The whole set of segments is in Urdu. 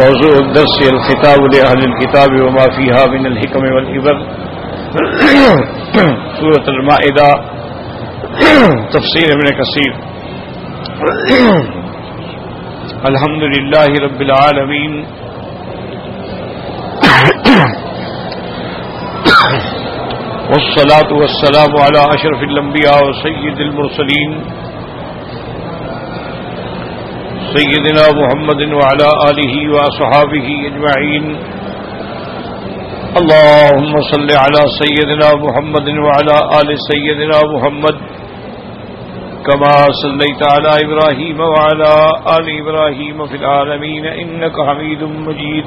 موضوع الدرس الخطاب لأهل الكتاب وما فيها من الحكم والعبر سورة المائدہ تفسیر ابن کثیر الحمد للہ رب العالمین والصلاة والسلام على أشرف الأنبياء وسيد المرسلين سيدنا محمد وعلى آله وصحابه أجمعين اللهم صل على سيدنا محمد وعلى آل سيدنا محمد كما صليت على إبراهيم وعلى آل إبراهيم في العالمين إنك حميد مجيد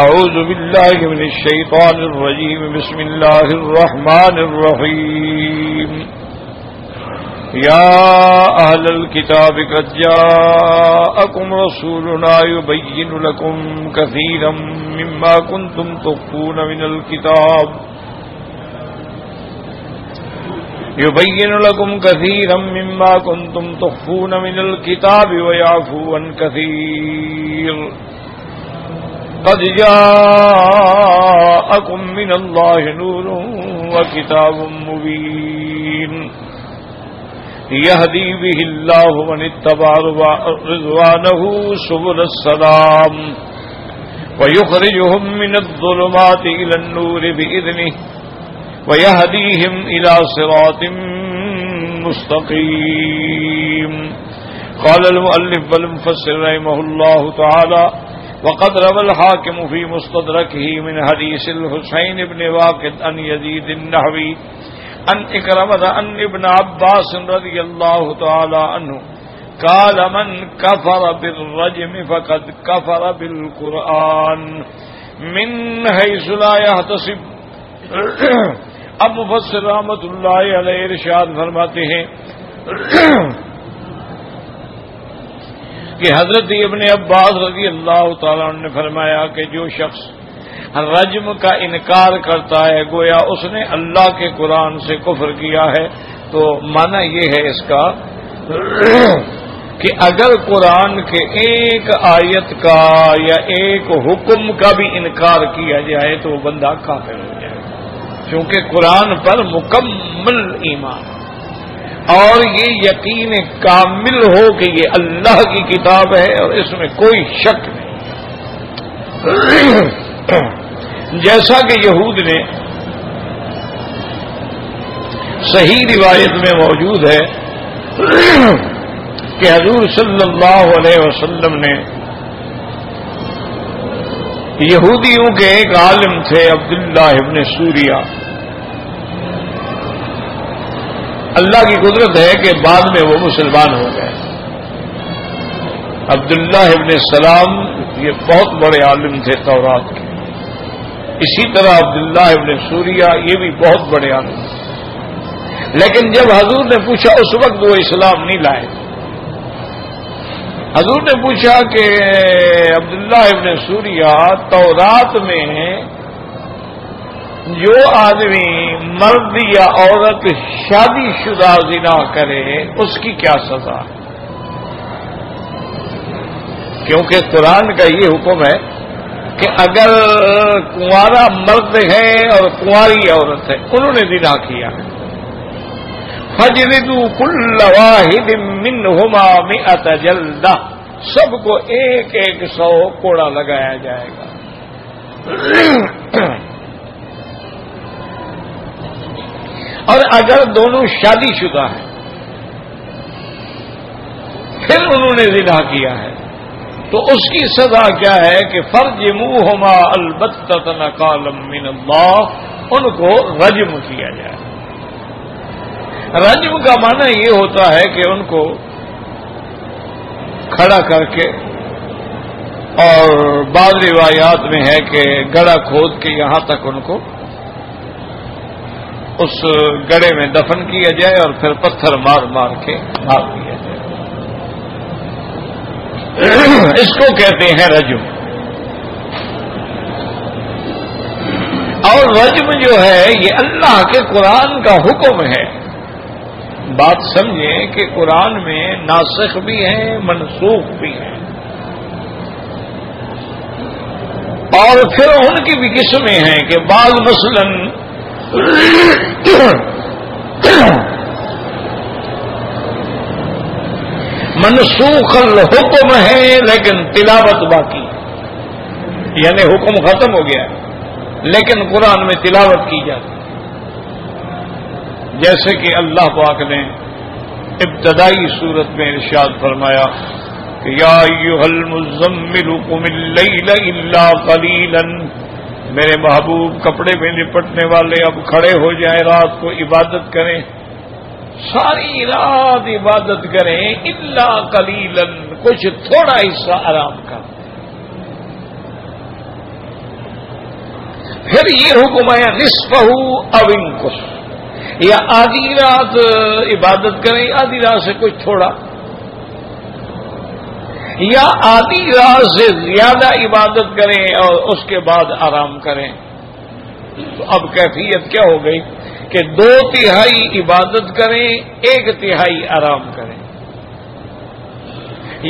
أعوذ بالله من الشيطان الرجيم بسم الله الرحمن الرحيم يا أهل الكتاب قد جاءكم رسولنا يبين لكم كثيرا مما كنتم تخفون من الكتاب ويعفو عن كثير قد جاءكم من الله نور وكتاب مبين يهدي به الله من اتبع رضوانه سبل السلام ويخرجهم من الظلمات إلى النور بإذنه ويهديهم إلى صراط مستقيم. قال المؤلف والمفسر رحمه الله تعالى وقد روى الحاكم في مستدركه من حديث الحسين بن واقد عن يزيد النحوي عن إكرمة عن ابن عباس رضي الله تعالى عنه قال من كفر بالرجم فقد كفر بالقرآن من حيث لا يحتسب. اب مفسر رحمۃ اللہ علیہ ارشاد فرماتے ہیں کہ حضرت ابن عباس رضی اللہ تعالیٰ عنہ نے فرمایا کہ جو شخص رجم کا انکار کرتا ہے گویا اس نے اللہ کے قرآن سے کفر کیا ہے. تو معنی یہ ہے اس کا کہ اگر قرآن کے ایک آیت کا یا ایک حکم کا بھی انکار کیا جائے تو وہ بندہ کافر ہو جائے، کیونکہ قرآن پر مکمل ایمان اور یہ یقین کامل ہو کہ یہ اللہ کی کتاب ہے اور اس میں کوئی شک نہیں. جیسا کہ یہود نے صحیح روایت میں موجود ہے کہ حضور صلی اللہ علیہ وسلم نے یہودیوں کے ایک عالم تھے عبداللہ ابن سوریہ. اللہ کی قدرت ہے کہ بعد میں وہ مسلمان ہو گئے. عبداللہ ابن سلام یہ بہت بڑے عالم تھے تورات کے. اسی طرح عبداللہ ابن سوریہ یہ بھی بہت بڑے عالم تھے. لیکن جب حضور نے پوچھا اس وقت وہ اسلام نہیں لائے. حضور نے پوچھا کہ عبداللہ ابن سوریہ تورات میں جو آدمی مرد یا عورت شادی شدہ زنا کرے اس کی کیا سزا ہے؟ کیونکہ قرآن کا یہ حکم ہے کہ اگر کنوارا مرد ہے اور کنواری عورت ہے انہوں نے زنا کیا ہے فَجْلِدُوا كُلَّ وَاحِدٍ مِّنْهُمَا 100 جلدہ، سب کو ایک 100 کوڑا لگایا جائے گا. اور اگر دونوں شادی شدہ ہیں پھر انہوں نے زنا کیا ہے تو اس کی سزا کیا ہے کہ فَرْجِمُوهُمَا الْبَتَّةَ نَكَالًا مِّنَ اللَّهِ، ان کو رجم کیا جائے. رجم کا معنی یہ ہوتا ہے کہ ان کو کھڑا کر کے، اور بعض روایات میں ہے کہ گڑھا کھود کے یہاں تک ان کو اس گڑھے میں دفن کیا جائے اور پھر پتھر مار مار کے مار دیا جائے. اس کو کہتے ہیں رجم. اور رجم جو ہے یہ اللہ کے قرآن کا حکم ہے. بات سمجھیں کہ قرآن میں ناسخ بھی ہیں منسوخ بھی ہیں. اور پھر ان کی بھی قسمیں ہیں کہ بعض مثلاً منسوخ الحکم ہے لیکن تلاوت باقی ہے، یعنی حکم ختم ہو گیا ہے لیکن قرآن میں تلاوت کی جاتی ہے، جیسے کہ اللہ پاک نے ابتدائی صورت میں ارشاد فرمایا کہ یا ایھا المزمل قم اللیل الا قلیلا، میرے محبوب کپڑے میں لپٹنے والے اب کھڑے ہو جائیں، رات کو عبادت کریں، ساری رات عبادت کریں، الا قلیلا، کچھ تھوڑا حصہ آرام کا۔ پھر یہ حکم ہے نصفہ او انقص، یا آدھی رات عبادت کریں، آدھی رات سے کچھ تھوڑا، یا آدھی رات سے زیادہ عبادت کریں اور اس کے بعد آرام کریں۔ تو اب کیفیت کیا ہو گئی کہ 2/3 عبادت کریں، 1/3 آرام کریں،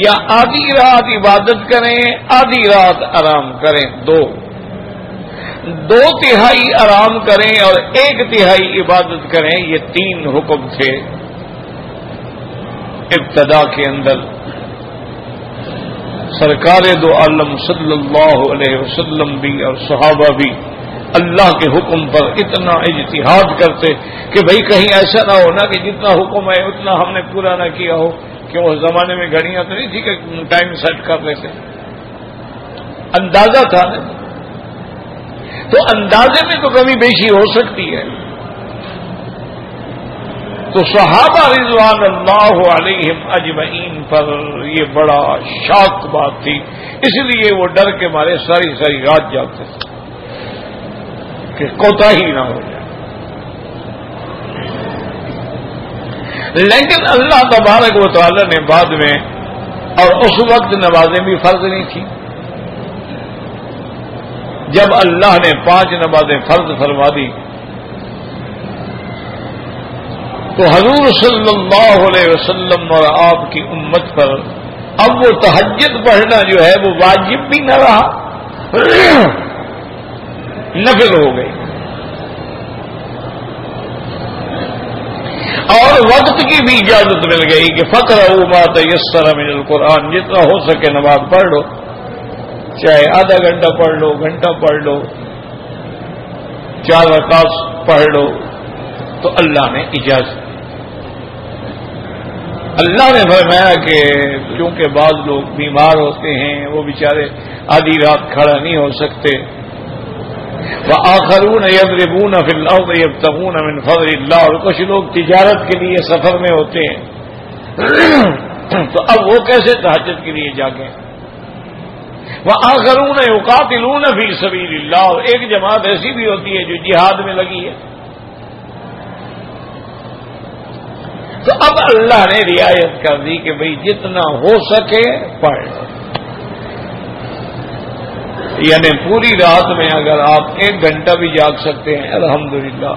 یا آدھی رات عبادت کریں، آدھی رات آرام کریں، 2/3 آرام کریں اور 1/3 عبادت کریں، یہ 3 حکم تھے ابتدا کے اندر۔ سرکار دو عالم صلی اللہ علیہ وسلم بھی اور صحابہ بھی اللہ کے حکم پر اتنا اجتہاد کرتے کہ بھئی کہیں ایسا نہ ہونا کہ جتنا حکم ہے اتنا ہم نے پورا نہ کیا ہو، کہ اس زمانے میں گھڑیاں تو نہیں تھی کہ ٹائم سیٹ کر لیتے، اندازہ تھا نا، تو اندازے میں تو کمی بیشی ہو سکتی ہے۔ تو صحابہ رضوان اللہ علیہم اجمعین پر یہ بڑا شاک بات تھی، اس لیے وہ ڈر کے مارے ساری ساری رات جاگتے تھے کہ کوتاہی نہ ہو جائے۔ لیکن اللہ تبارک و تعالی نے بعد میں، اور اس وقت نمازیں بھی فرض نہیں تھی، جب اللہ نے 5 نمازیں فرض فرما دی تو حضور صلی اللہ علیہ وسلم اور آپ کی امت پر اب وہ تہجد پڑھنا جو ہے وہ واجب بھی نہ رہا، نفل ہو گئی، اور وقت کی بھی اجازت مل گئی کہ فقرؤوا ما تیسر من القرآن، جتنا ہو سکے نماز پڑھ لو، چاہے آدھا گھنٹہ پڑھ لو، گھنٹہ پڑھ لو، 4 رکعات پڑھ لو، تو اللہ نے اجازت۔ اللہ نے فرمایا کہ چونکہ بعض لوگ بیمار ہوتے ہیں، وہ بیچارے آدھی رات کھڑا نہیں ہو سکتے، وآخرون یضربون فی الارض یبتغون من فضل اللہ، اور کچھ لوگ تجارت کے لیے سفر میں ہوتے ہیں، تو اب وہ کیسے تہجد کے لیے جاگیں؟ وآخرون یقاتلون فی سبیل اللہ، اور ایک جماعت ایسی بھی ہوتی ہے جو جہاد میں لگی ہے۔ تو اب اللہ نے رعایت کر دی کہ بھئی جتنا ہو سکے پڑھ لو، یعنی پوری رات میں اگر آپ 1 گھنٹہ بھی جاگ سکتے ہیں الحمدللہ،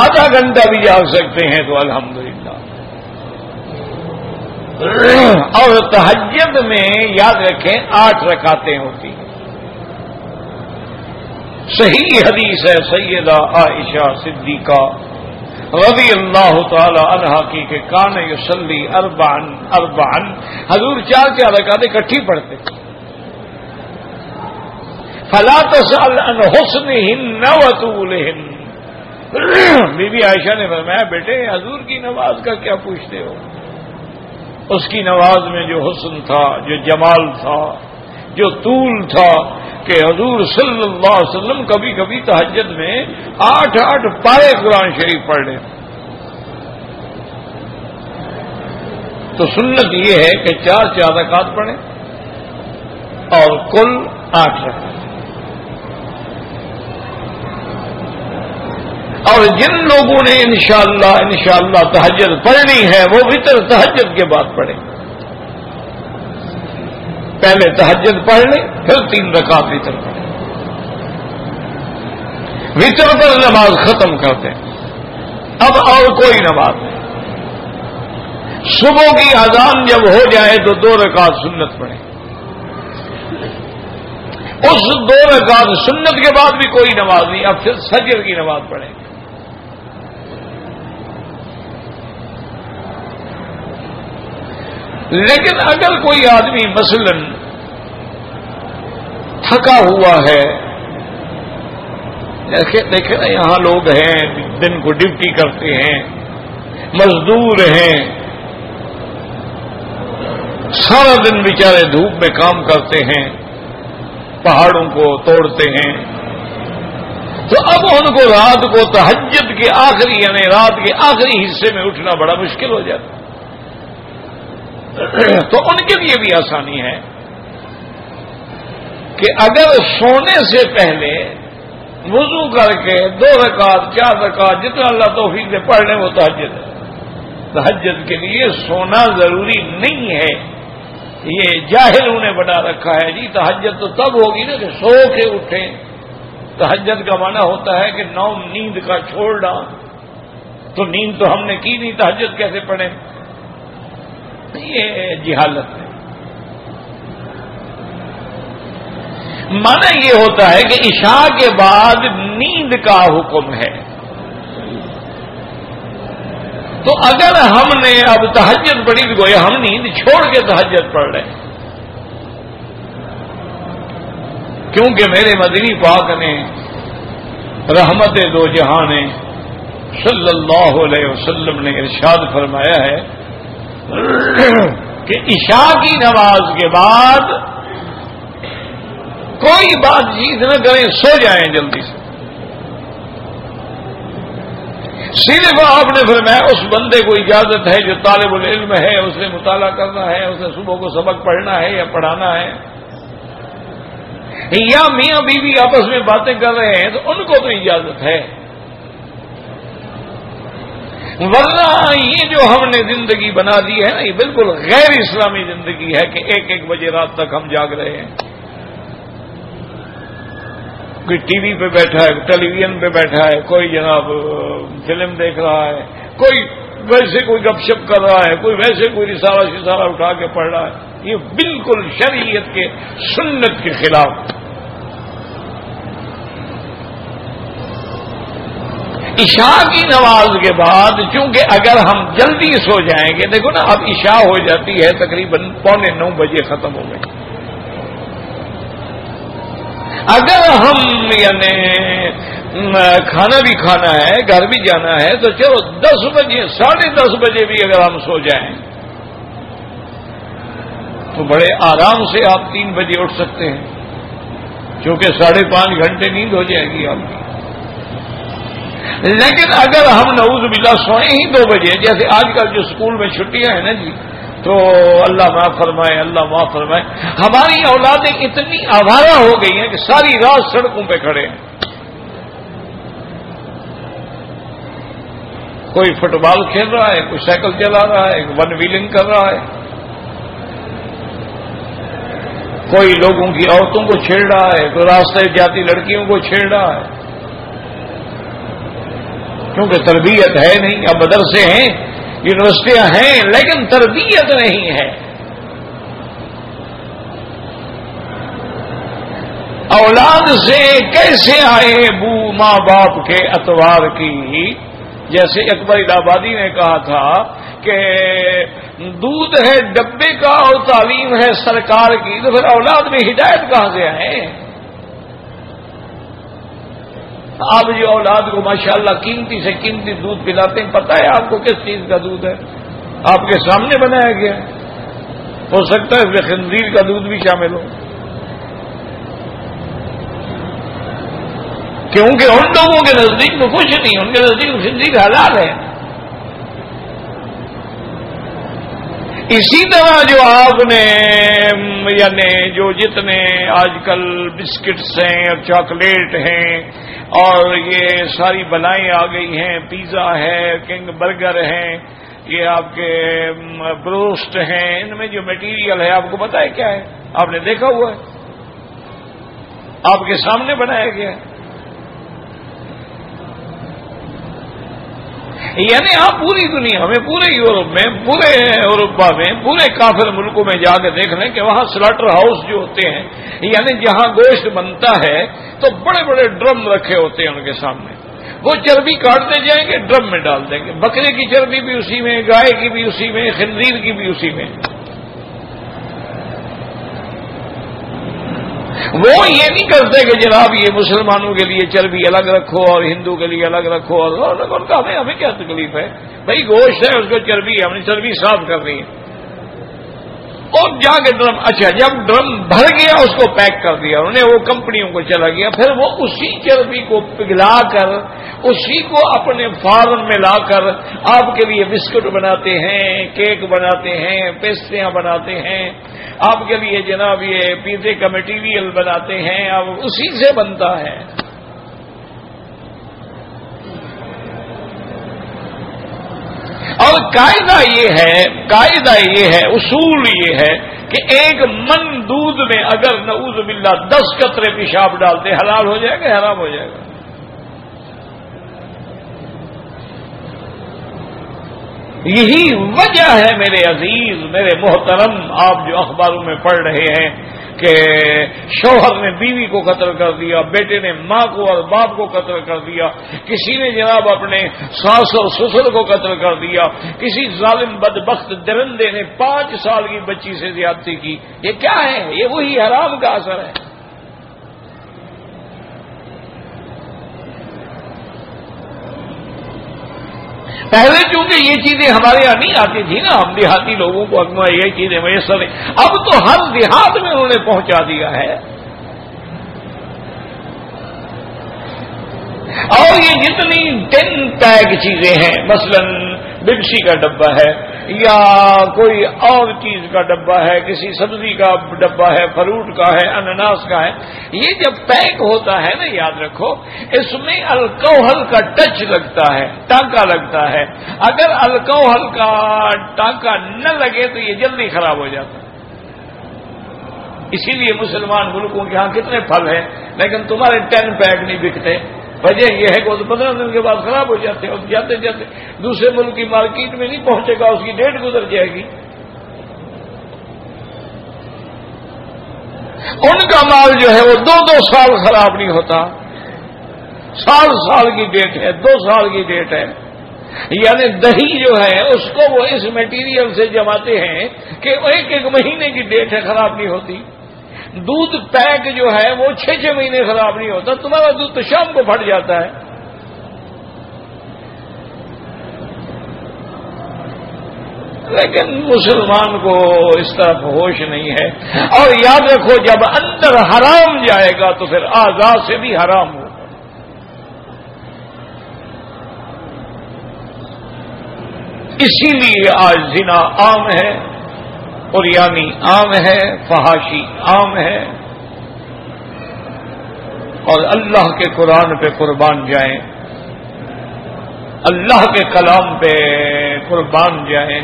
آدھا گھنٹہ بھی جاگ سکتے ہیں تو الحمدللہ۔ اور تہجد میں یاد رکھیں 8 رکعتیں ہوتی ہیں، صحیح حدیث ہے سیدہ عائشہ صدیقہ رضی اللہ تعالی عنہا کی کہ کان یصلی 4 حضور 4 رکعتیں اکٹھی پڑھتے، فلا تسأل عن حسنہن وطولہن۔ بی بی عائشہ نے فرمایا بیٹے حضور کی نماز کا کیا پوچھتے ہو، اس کی نماز میں جو حسن تھا، جو جمال تھا، جو طول تھا، کہ حضور صلی اللہ علیہ وسلم کبھی کبھی تہجد میں 8 پارے قرآن شریف پڑھ لیں۔ تو سنت یہ ہے کہ 4 رکعات پڑھیں اور کل 8 رکعات۔ اور جن لوگوں نے انشاءاللہ تہجد پڑھنی ہے وہ وتر تہجد کے بعد پڑھیں، پہلے تہجد پڑھ لیں پھر 3 رکعت وتر پڑھیں، وتر پر نماز ختم کر دیں، اب اور کوئی نماز نہیں۔ صبح کی اذان جب ہو جائے تو 2 رکعت سنت پڑھیں، اس 2 رکعت سنت کے بعد بھی کوئی نماز نہیں، اب پھر فجر کی نماز پڑھیں گے۔ لیکن اگر کوئی آدمی مثلاً تھکا ہوا ہے، دیکھیں نا یہاں لوگ ہیں دن کو ڈیوٹی کرتے ہیں، مزدور ہیں، سارا دن بیچارے دھوپ میں کام کرتے ہیں، پہاڑوں کو توڑتے ہیں، تو اب ان کو رات کو تہجد کے آخری یعنی رات کے آخری حصے میں اٹھنا بڑا مشکل ہو جاتا ہے۔ تو ان کے لیے بھی آسانی ہے کہ اگر سونے سے پہلے وضو کر کے 2 رکعت 4 رکعت جتنا اللہ توفیق دے پڑھ لیں وہ تہجد ہے۔ تہجد کے لیے سونا ضروری نہیں ہے، یہ جاہلوں نے بنا رکھا ہے جی تہجد تو تب ہوگی نا کہ سو کے اٹھیں۔ تہجد کا معنی ہوتا ہے کہ نوم نیند کا چھوڑنا، تو نیند تو ہم نے کی نہیں، تہجد کیسے پڑھیں؟ یہ جہالت ہے۔ معنی یہ ہوتا ہے کہ عشاء کے بعد نیند کا حکم ہے، تو اگر ہم نے اب تہجد پڑھی تو گویا ہم نیند چھوڑ کے تہجد پڑھ رہے ہیں، کیونکہ میرے مدنی پاک نے رحمت دو جہان صلی اللہ علیہ وسلم نے ارشاد فرمایا ہے کہ عشاء کی نماز کے بعد کوئی بات چیت نہ کریں، سو جائیں جلدی سے۔ صرف آپ نے فرمایا اس بندے کو اجازت ہے جو طالب العلم ہے، اسے مطالعہ کرنا ہے، اسے صبح کو سبق پڑھنا ہے یا پڑھانا ہے، یا میاں بیوی آپس میں باتیں کر رہے ہیں تو ان کو تو اجازت ہے، ورنہ یہ جو ہم نے زندگی بنا دی ہے نا یہ بالکل غیر اسلامی زندگی ہے کہ 1 بجے رات تک ہم جاگ رہے ہیں۔ کوئی ٹی وی پہ بیٹھا ہے، ٹیلی ویژن پہ بیٹھا ہے، کوئی جناب فلم دیکھ رہا ہے، کوئی ویسے کوئی گپ شپ کر رہا ہے، کوئی ویسے کوئی رسالہ شسالہ اٹھا کے پڑھ رہا ہے، یہ بالکل شریعت کے سنت کے خلاف۔ عشاء کی نماز کے بعد چونکہ اگر ہم جلدی سو جائیں گے، دیکھو نا اب عشاء ہو جاتی ہے تقریباً 8:45 بجے ختم ہو گئی، اگر ہم یعنی کھانا بھی کھانا ہے، گھر بھی جانا ہے، تو چلو 10 بجے 10:30 بجے بھی اگر ہم سو جائیں تو بڑے آرام سے آپ 3 بجے اٹھ سکتے ہیں، کیونکہ 5.5 گھنٹے نیند ہو جائے گی آپ کی۔ لیکن اگر ہم نعوذ باللہ سوئیں ہی 2 بجے، جیسے آج کل جو اسکول میں چھٹیاں ہیں نا جی، تو اللہ معاف فرمائے، اللہ معاف فرمائے، ہماری اولادیں اتنی آوارہ ہو گئی ہیں کہ ساری رات سڑکوں پہ کھڑے ہیں، کوئی فٹ بال کھیل رہا ہے، کوئی سائیکل چلا رہا ہے، 1 ویلنگ کر رہا ہے، کوئی لوگوں کی عورتوں کو چھیڑ رہا ہے، کوئی راستے جاتی لڑکیوں کو چھیڑ رہا ہے، کیونکہ تربیت ہے نہیں۔ اب مدرسے ہیں، یونیورسٹیاں ہیں، لیکن تربیت نہیں ہے۔ اولاد سے کیسے آئے بو ماں باپ کے اتوار کی، جیسے اکبر الہٰبادی نے کہا تھا کہ دودھ ہے ڈبے کا اور تعلیم ہے سرکار کی، تو پھر اولاد میں ہدایت کہاں سے آئے؟ آپ جو اولاد کو ماشاءاللہ قیمتی سے قیمتی دودھ پلاتے ہیں، پتہ ہے آپ کو کس چیز کا دودھ ہے؟ آپ کے سامنے بنایا گیا، ہو سکتا ہے اس میں خنزیر کا دودھ بھی شامل ہو، کیونکہ ان لوگوں کے نزدیک تو کچھ نہیں، ان کے نزدیک خنزیر حلال ہے۔ اسی طرح جو آپ نے یعنی جو جتنے آج کل بسکٹس ہیں اور چاکلیٹ ہیں اور یہ ساری بلائیں آ گئی ہیں، پیزا ہے، کنگ برگر ہیں، یہ آپ کے بروسٹ ہیں، ان میں جو میٹیریل ہے آپ کو پتہ ہے کیا ہے؟ آپ نے دیکھا ہوا ہے، آپ کے سامنے بنایا گیا ہے۔ یعنی آپ پوری دنیا میں، پورے یورپ میں، پورے اروپا میں، پورے کافر ملکوں میں جا کے دیکھ لیں کہ وہاں سلاٹر ہاؤس جو ہوتے ہیں، یعنی جہاں گوشت بنتا ہے تو بڑے بڑے ڈرم رکھے ہوتے ہیں ان کے سامنے، وہ چربی کاٹتے جائیں گے، ڈرم میں ڈال دیں گے، بکرے کی چربی بھی اسی میں، گائے کی بھی اسی میں، خنزیر کی بھی اسی میں۔ وہ یہ نہیں کرتے کہ جناب یہ مسلمانوں کے لیے چربی الگ رکھو اور ہندو کے لیے الگ رکھو، اور ان کا ہمیں کیا تکلیف ہے بھائی، گوشت ہے اس کو چربی ہے، ہم نے چربی صاف کر رہی ہے۔ اور جا کے ڈرم، اچھا جب ڈرم بھر گیا اس کو پیک کر دیا انہوں نے، وہ کمپنیوں کو چلا گیا، پھر وہ اسی چربی کو پگھلا کر اسی کو اپنے فارم میں لا کر آپ کے لیے بسکٹ بناتے ہیں، کیک بناتے ہیں، پیسٹریاں بناتے ہیں، آپ کے لیے جناب یہ پیزے کا مٹیریل بناتے ہیں، اب اسی سے بنتا ہے۔ اور قاعدہ یہ ہے، اصول یہ ہے کہ ایک من دودھ میں اگر نعوذ باللہ 10 قطرے پیشاب ڈالتے حلال ہو جائے گا، حرام ہو جائے گا؟ یہی وجہ ہے میرے عزیز، میرے محترم، آپ جو اخباروں میں پڑھ رہے ہیں کہ شوہر نے بیوی کو قتل کر دیا، بیٹے نے ماں کو اور باپ کو قتل کر دیا، کسی نے جناب اپنے ساس اور سسر کو قتل کر دیا، کسی ظالم بدبخت درندے نے 5 سال کی بچی سے زیادتی کی۔ یہ کیا ہے؟ یہ وہی حرام کا اثر ہے۔ پہلے چونکہ یہ چیزیں ہمارے یہاں نہیں آتی تھی نا، ہم دیہاتی لوگوں کو اگوا یہ چیزیں میسر ہیں، اب تو ہر دیہات میں انہوں نے پہنچا دیا ہے۔ اور یہ جتنی 10 پیک چیزیں ہیں، مثلا بکسی کا ڈبہ ہے یا کوئی اور چیز کا ڈبہ ہے، کسی سبزی کا ڈبہ ہے، فروٹ کا ہے، انناس کا ہے، یہ جب پیک ہوتا ہے نا، یاد رکھو اس میں الکوہل کا ٹچ لگتا ہے، ٹانکا لگتا ہے۔ اگر الکوہل کا ٹانکا نہ لگے تو یہ جلدی خراب ہو جاتا ہے۔ اسی لیے مسلمان ملکوں کے ہاں کتنے پھل ہیں لیکن تمہارے 10 پیک نہیں بکتے، وجہ یہ ہے کہ وہ تو 15 دن کے بعد خراب ہو جاتے ہیں، اور جاتے جاتے دوسرے ملک کی مارکیٹ میں نہیں پہنچے گا، اس کی ڈیٹ گزر جائے گی۔ ان کا مال جو ہے وہ 2 سال خراب نہیں ہوتا، سال کی ڈیٹ ہے، 2 سال کی ڈیٹ ہے۔ یعنی دہی جو ہے اس کو وہ اس میٹیریل سے جماتے ہیں کہ 1 مہینے کی ڈیٹ ہے، خراب نہیں ہوتی۔ دودھ پیک جو ہے وہ 6 مہینے خراب نہیں ہوتا، تمہارا دودھ تو شام کو پھٹ جاتا ہے۔ لیکن مسلمان کو اس طرف ہوش نہیں ہے۔ اور یاد رکھو جب اندر حرام جائے گا تو پھر اعضاء سے بھی حرام ہوگا۔ اسی لیے آج زنا عام ہے، قریانی عام ہے، فحاشی عام ہے، اور اللہ کے قرآن پہ قربان جائیں، اللہ کے کلام پہ قربان جائیں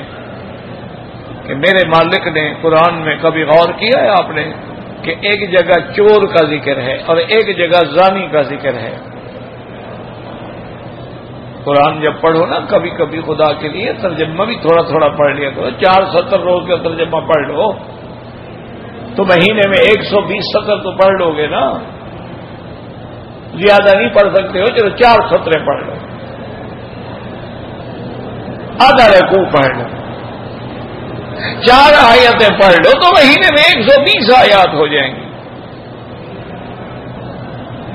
کہ میرے مالک نے قرآن میں کبھی غور کیا ہے آپ نے کہ ایک جگہ چور کا ذکر ہے اور ایک جگہ زانی کا ذکر ہے؟ قرآن جب پڑھو نا کبھی کبھی خدا کے لیے ترجمہ بھی تھوڑا تھوڑا پڑھ لیا کرو، 4 سطر روز کا ترجمہ پڑھ لو تو مہینے میں 120 سطر تو پڑھ لو گے نا، زیادہ نہیں پڑھ سکتے ہو، چلو 4 سطریں پڑھ لو، آدھا رکوع پڑھ لو، 4 آیتیں پڑھ لو تو مہینے میں 120 آیات ہو جائیں گی۔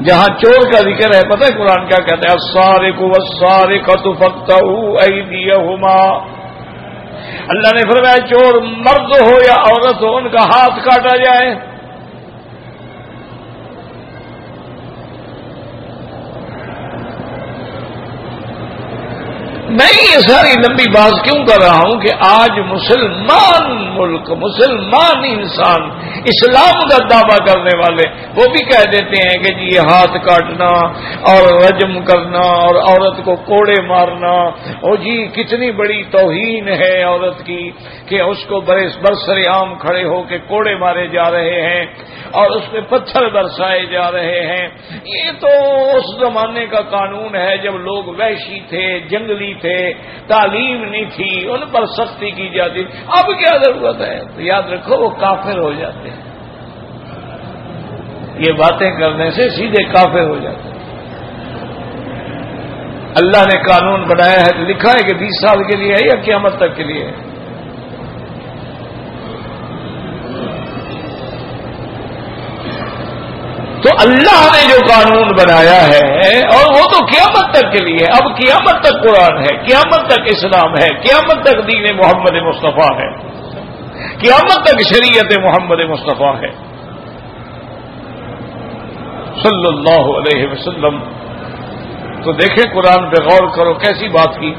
جہاں چور کا ذکر ہے پتہ ہے قرآن کیا کہتا ہے؟ السارق والسارقۃ فاقطعوا ایدیہما، اللہ نے فرمایا چور مرد ہو یا عورت ہو ان کا ہاتھ کاٹا جائے۔ میں یہ ساری لمبی بات کیوں کر رہا ہوں کہ آج مسلمان ملک، مسلمان انسان، اسلام کا دعویٰ کرنے والے وہ بھی کہہ دیتے ہیں کہ جی یہ ہاتھ کاٹنا اور رجم کرنا اور عورت کو کوڑے مارنا، او جی کتنی بڑی توہین ہے عورت کی کہ اس کو برسر عام کھڑے ہو کے کوڑے مارے جا رہے ہیں، اور اس پہ پتھر برسائے جا رہے ہیں۔ یہ تو اس زمانے کا قانون ہے جب لوگ وحشی تھے، جنگلی تھے، تعلیم نہیں تھی، ان پر سختی کی جاتی۔ اب کیا ضرورت ہے؟ تو یاد رکھو وہ کافر ہو جاتے ہیں، یہ باتیں کرنے سے سیدھے کافر ہو جاتے ہیں۔ اللہ نے قانون بنایا ہے تو لکھا ہے کہ 20 سال کے لیے ہے یا قیامت تک کے لیے ہے؟ تو اللہ نے جو قانون بنایا ہے اور وہ تو قیامت تک کے لیے، اب قیامت تک قرآن ہے، قیامت تک اسلام ہے، قیامت تک دین محمد مصطفیٰ ہے، قیامت تک شریعت محمد مصطفیٰ ہے صلی اللہ علیہ وسلم۔ تو دیکھیں قرآن پہ غور کرو، کیسی بات کی۔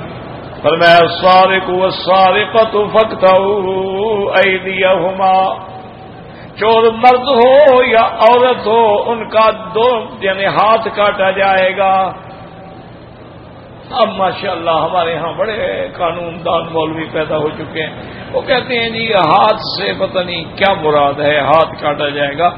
فرمایا السارق والسارقۃ فاقطعوا ایدیہما، چور مرد ہو یا عورت ہو ان کا دو یعنی ہاتھ کاٹا جائے گا۔ اب ماشاءاللہ ہمارے ہاں بڑے قانون دان مولوی پیدا ہو چکے ہیں، وہ کہتے ہیں جی ہاتھ سے پتہ نہیں کیا مراد ہے، ہاتھ کاٹا جائے گا۔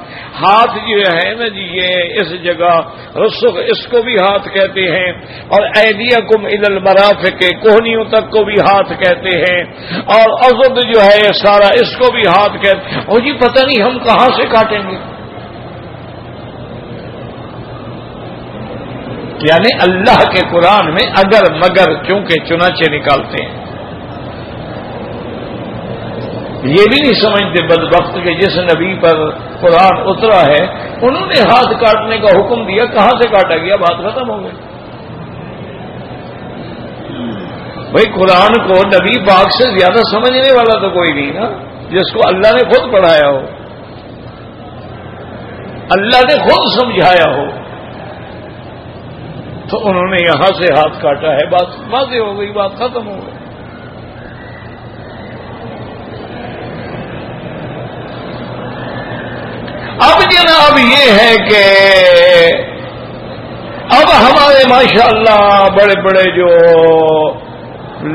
ہاتھ جو ہے نا جی یہ اس جگہ رسخ، اس کو بھی ہاتھ کہتے ہیں، اور ایدیکم الی المرافق، کوہنیوں تک کو بھی ہاتھ کہتے ہیں، اور عضد جو ہے سارا اس کو بھی ہاتھ کہتے ہیں۔ اور جی پتہ نہیں ہم کہاں سے کاٹیں گے؟ یعنی اللہ کے قرآن میں اگر مگر چونکہ چنانچہ نکالتے ہیں۔ یہ بھی نہیں سمجھتے بدبخت کہ جس نبی پر قرآن اترا ہے انہوں نے ہاتھ کاٹنے کا حکم دیا، کہاں سے کاٹا گیا؟ بات ختم ہو گئی۔ بھائی قرآن کو نبی پاک سے زیادہ سمجھنے والا تو کوئی نہیں نا، جس کو اللہ نے خود پڑھایا ہو، اللہ نے خود سمجھایا ہو، تو انہوں نے یہاں سے ہاتھ کاٹا ہے، بات واضح ہو گئی، بات ختم ہو گئی۔ اب جناب یہ ہے کہ اب ہمارے ماشاءاللہ بڑے بڑے جو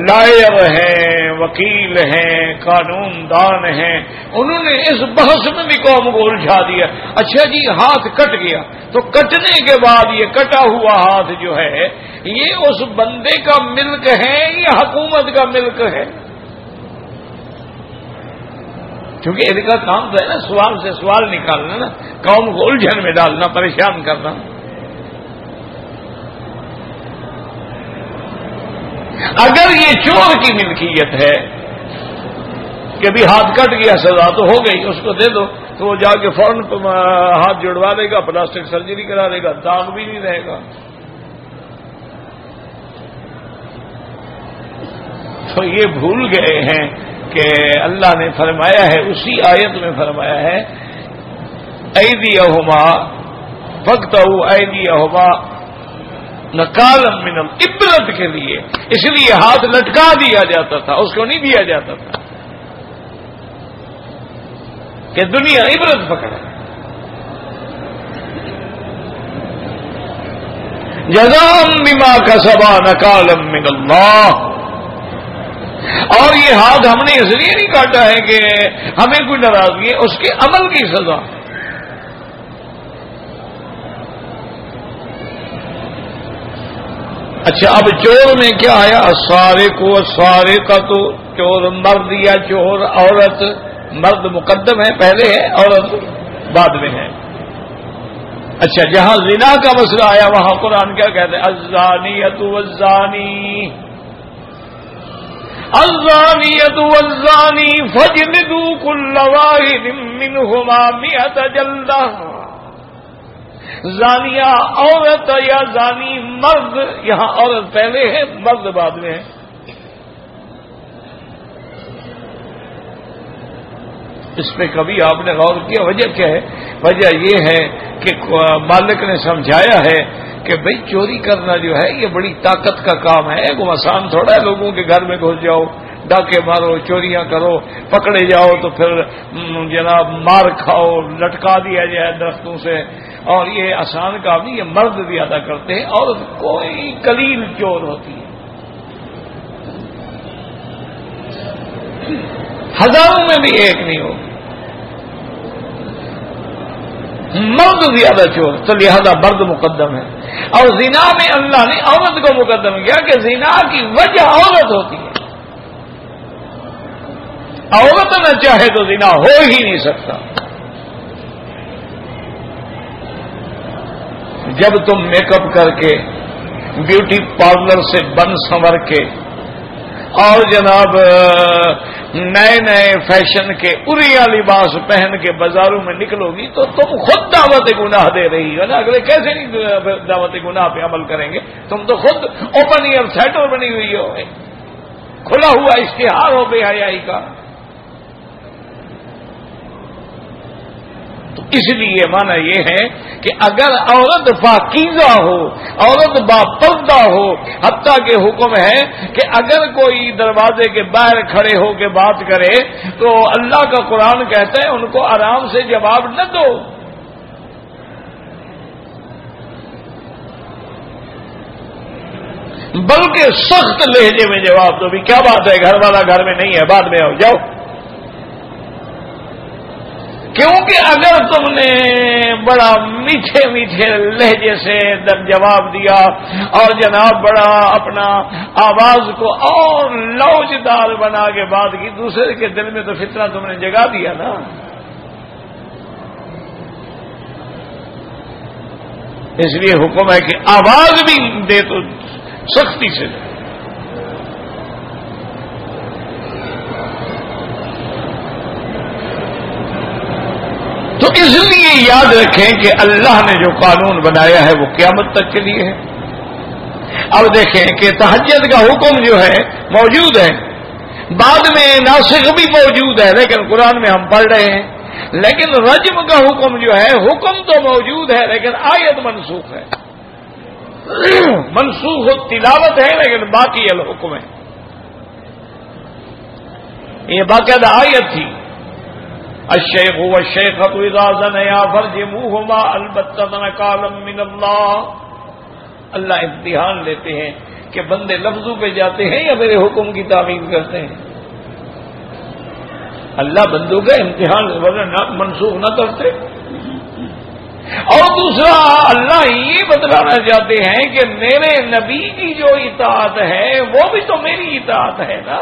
لائر ہیں، وکیل ہیں، قانون دان ہیں، انہوں نے اس بحث میں بھی قوم کو الجھا دیا۔ اچھا جی ہاتھ کٹ گیا تو کٹنے کے بعد یہ کٹا ہوا ہاتھ جو ہے یہ اس بندے کا ملک ہے یا حکومت کا ملک ہے؟ کیونکہ ان کا کام تو ہے نا سوال سے سوال نکالنا، نا قوم کو الجھن میں ڈالنا، پریشان کرنا۔ اگر یہ چور کی ملکیت ہے کہ بھی ہاتھ کٹ گیا سزا تو ہو گئی، اس کو دے دو، تو وہ جا کے فوراً ہاتھ جڑوا لے گا، پلاسٹک سرجری کرا لے گا، داغ بھی نہیں رہے گا۔ تو یہ بھول گئے ہیں کہ اللہ نے فرمایا ہے، اسی آیت میں فرمایا ہے ایدیہما فاقطعوا ایدیہما نکالا من العبرت کے لیے، اس لیے ہاتھ لٹکا دیا جاتا تھا، اس کو نہیں دیا جاتا تھا کہ دنیا عبرت پکڑے۔ جزاء بما کسبا نکالا من اللہ، اور یہ ہاتھ ہم نے اس لیے نہیں کاٹا ہے کہ ہمیں کوئی ناراضگی ہے، اس کے عمل کی سزا۔ اچھا اب چور میں کیا آیا؟ السارق والسارقۃ، چور مرد یا چور عورت، مرد مقدم ہے پہلے ہے، عورت بعد میں ہے۔ اچھا جہاں زنا کا مسئلہ آیا وہاں قرآن کیا کہتے ہیں؟ الزانیۃ والزانی، الزانیۃ والزانی فاجلدوا كل واحد منهما 100 جلدہ۔ زانیہ عورت یا زانی مرد، یہاں عورت پہلے ہے مرد بعد میں ہے۔ اس پہ کبھی آپ نے غور کیا وجہ کیا ہے؟ وجہ یہ ہے کہ مالک نے سمجھایا ہے کہ بھئی چوری کرنا جو ہے یہ بڑی طاقت کا کام ہے، کوئی آسان تھوڑا ہے لوگوں کے گھر میں گھس جاؤ، ڈاکے مارو، چوریاں کرو، پکڑے جاؤ تو پھر جناب مار کھاؤ، لٹکا دیا جائے درختوں سے، اور یہ آسان کام نہیں، یہ مرد زیادہ کرتے ہیں، اور کوئی قلیل چور ہوتی ہے، ہزاروں میں بھی ایک نہیں ہو۔ مرد زیادہ چور، تو لہذا مرد مقدم ہے. اور زنا میں اللہ نے عورت کو مقدم کیا کہ زنا کی وجہ عورت ہوتی ہے. عورت نہ چاہے تو زنا ہو ہی نہیں سکتا. جب تم میک اپ کر کے بیوٹی پارلر سے بن سنور کے اور جناب نئے نئے فیشن کے اریا لباس پہن کے بازاروں میں نکلو گی تو تم خود دعوت گناہ دے رہی ہو نا. اگلے کیسے نہیں دعوت گناہ پہ عمل کریں گے؟ تم تو خود اوپن ایئر سیٹر بنی ہوئی ہو، کھلا ہوا اشتہار ہو بے حیائی کا. تو اس لیے مانا یہ ہے کہ اگر عورت پاکیزہ ہو، عورت باپردہ ہو، حتیٰ کہ حکم ہے کہ اگر کوئی دروازے کے باہر کھڑے ہو کے بات کرے تو اللہ کا قرآن کہتا ہے ان کو آرام سے جواب نہ دو. بلکہ سخت لہجے میں جواب دو. بھی کیا بات ہے، گھر والا گھر میں نہیں ہے، بعد میں آؤ، جاؤ. کیونکہ اگر تم نے بڑا میٹھے میٹھے لہجے سے جواب دیا اور جناب بڑا اپنا آواز کو اور لوجدار بنا کے بات کی، دوسرے کے دل میں تو فتنہ تم نے جگا دیا نا. اس لیے حکم ہے کہ آواز بھی دے تو سختی سے دے. تو اس لیے یاد رکھیں کہ اللہ نے جو قانون بنایا ہے وہ قیامت تک کے لیے ہے. اب دیکھیں کہ تہجد کا حکم جو ہے موجود ہے، بعد میں ناسخ بھی موجود ہے، لیکن قرآن میں ہم پڑھ رہے ہیں. لیکن رجم کا حکم جو ہے، حکم تو موجود ہے لیکن آیت منسوخ ہے. منسوخ تلاوت ہے لیکن باقی الحکم ہے. یہ باقاعدہ آیت تھی. الشیخ والشیخۃ اذا زنیا فرجموہما البتہ نکالا من اللہ. اللہ امتحان لیتے ہیں کہ بندے لفظوں پہ جاتے ہیں یا میرے حکم کی تعمیل کرتے ہیں. اللہ بندوں کا امتحان منسوخ نہ کرتے. اور دوسرا اللہ یہ بتلانا چاہتے ہیں کہ میرے نبی کی جو اطاعت ہے وہ بھی تو میری اطاعت ہے نا.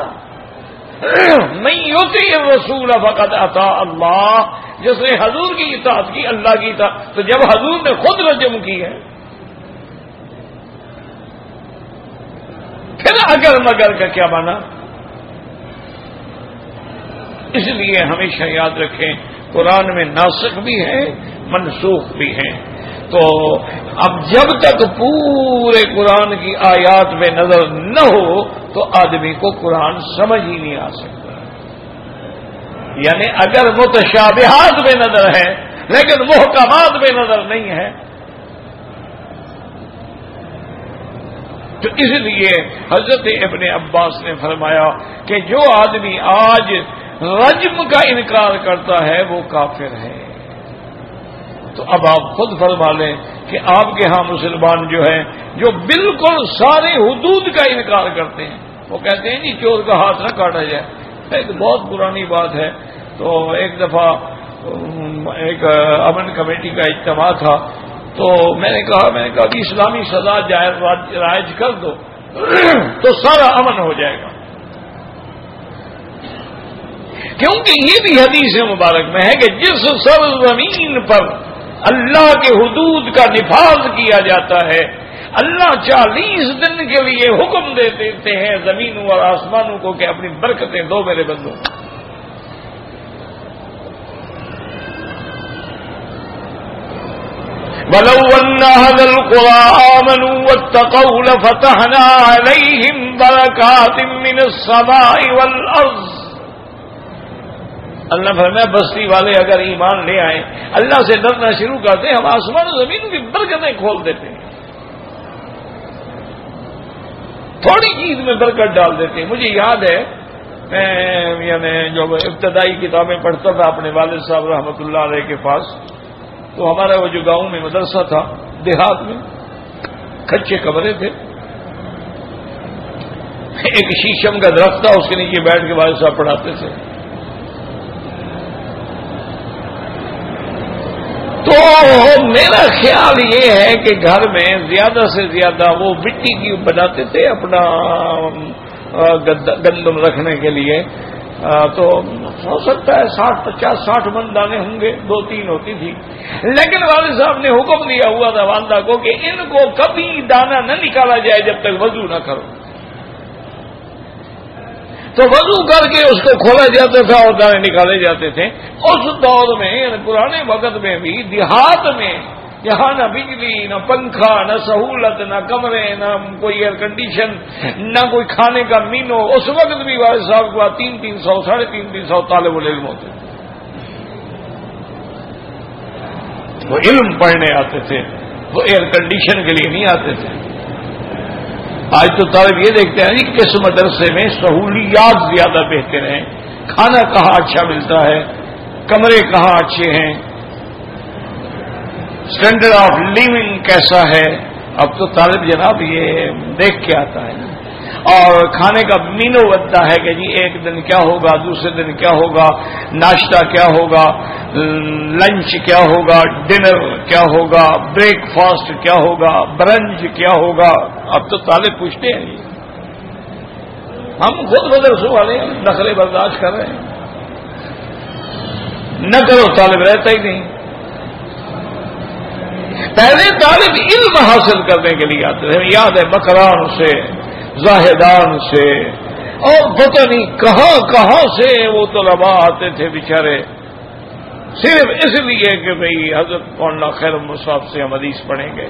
نہیں ہوتی رسول فقط اطاع اللہ. جس نے حضور کی اطاعت کی اللہ کی اطاعت. تو جب حضور نے خود رجم کی ہے پھر اگر مگر کا کیا مانا؟ اس لیے ہمیشہ یاد رکھیں قرآن میں ناسخ بھی ہے منسوخ بھی ہے. تو اب جب تک پورے قرآن کی آیات میں نظر نہ ہو تو آدمی کو قرآن سمجھ ہی نہیں آ سکتا. یعنی اگر متشابہات میں نظر ہے لیکن محکمات میں نظر نہیں ہے تو اس لیے حضرت ابن عباس نے فرمایا کہ جو آدمی آج رجم کا انکار کرتا ہے وہ کافر ہے. تو اب آپ خود فرما لیں کہ آپ کے ہاں مسلمان جو ہیں جو بالکل سارے حدود کا انکار کرتے ہیں، وہ کہتے ہیں جی چور کا ہاتھ نہ کاٹا جائے. ایک بہت پرانی بات ہے. تو ایک دفعہ ایک امن کمیٹی کا اجتماع تھا تو میں نے کہا کہ اسلامی سزا رائج کر دو تو سارا امن ہو جائے گا. کیونکہ یہ بھی حدیث مبارک میں ہے کہ جس سرزمین پر اللہ کے حدود کا نفاذ کیا جاتا ہے اللہ 40 دن کے لیے حکم دے دیتے ہیں زمینوں اور آسمانوں کو کہ اپنی برکتیں دو میرے بندوں. وَلَوْ أَنَّ أَهْلَ الْقُرَىٰ آمَنُوا وَاتَّقَوْا لَفَتَحْنَا عَلَيْهِمْ بَرَكَاتٍ مِّنَ السَّمَاءِ وَالْأَرْضِ. اللہ فرمایا بستی والے اگر ایمان لے آئیں اللہ سے ڈرنا شروع کرتے ہم آسمان و زمین کی برکتیں کھول دیتے ہیں. تھوڑی چیز میں برکت ڈال دیتے ہیں. مجھے یاد ہے میں یعنی جب ابتدائی کتابیں پڑھتا تھا اپنے والد صاحب رحمۃ اللہ علیہ کے پاس تو ہمارا وہ جو گاؤں میں مدرسہ تھا دیہات میں کچے کمرے تھے. ایک شیشم کا درخت تھا اس کے نیچے بیٹھ کے والد صاحب پڑھاتے تھے. تو میرا خیال یہ ہے کہ گھر میں زیادہ سے زیادہ وہ مٹی کی بناتے تھے اپنا گندم رکھنے کے لیے، تو ہو سکتا ہے 50-60 من دانے ہوں گے، 2-3 ہوتی تھی، لیکن والد صاحب نے حکم دیا ہوا تھا والدہ کو کہ ان کو کبھی دانا نہ نکالا جائے جب تک وضو نہ کرو۔ تو وضو کر کے اس کو کھولا جاتا تھا اور دانے نکالے جاتے تھے۔ اس دور میں یعنی پرانے وقت میں بھی دیہات میں یہاں نہ بجلی، نہ پنکھا، نہ سہولت، نہ کمرے، نہ کوئی ایئر کنڈیشن، نہ کوئی کھانے کا مینو، اس وقت بھی والد صاحب کو 300 350 طالب العلم ہوتے تھے، وہ علم پڑھنے آتے تھے، وہ ایئر کنڈیشن کے لیے نہیں آتے تھے۔ آج تو طالب یہ دیکھتے ہیں کہ کس مدرسے میں سہولیات زیادہ بہتر ہیں، کھانا کہاں اچھا ملتا ہے، کمرے کہاں اچھے ہیں، اسٹینڈرڈ آف لیونگ کیسا ہے۔ اب تو طالب جناب یہ دیکھ کے آتا ہے نا، اور کھانے کا مینو بنتا ہے کہ جی ایک دن کیا ہوگا، دوسرے دن کیا ہوگا، ناشتہ کیا ہوگا، لنچ کیا ہوگا، ڈنر کیا ہوگا، بریک فاسٹ کیا ہوگا، برنچ کیا ہوگا۔ اب تو طالب پوچھتے ہیں، ہم خود مدرسوں والے نخرے برداشت کر رہے ہیں، نہ کرو طالب رہتا ہی نہیں۔ پہلے طالب علم حاصل کرنے کے لیے آتے تھے، یاد ہے مکران سے، زاہدان سے، اور پتہ نہیں کہاں کہاں سے وہ طلباء آتے تھے بیچارے، صرف اس لیے کہ بھئی حضرت مولانا خیر مصعب سے ہم حدیث پڑھیں گے۔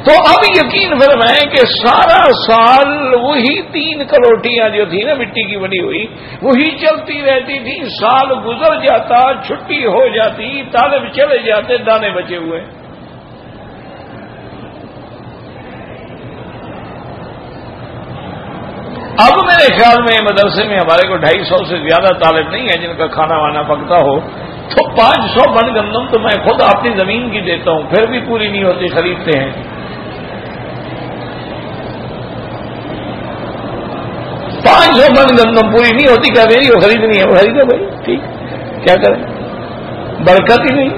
تو اب یقین فرمائیں کہ سارا سال وہی 3 کروٹیاں جو تھی نا مٹی کی بنی ہوئی وہی چلتی رہتی تھی، سال گزر جاتا، چھٹی ہو جاتی، طالب چلے جاتے، دانے بچے ہوئے۔ اب میرے خیال میں مدرسے میں ہمارے کو 250 سے زیادہ طالب نہیں ہیں جن کا کھانا وانا پکتا ہو، تو 500 من گندم تو میں خود اپنی زمین کی دیتا ہوں، پھر بھی پوری نہیں ہوتی، خریدتے ہیں۔ 500 من گندم پوری نہیں ہوتی، کیا میری وہ خریدنی ہے، وہ خریدے بھائی، ٹھیک، کیا کریں، برکت ہی نہیں۔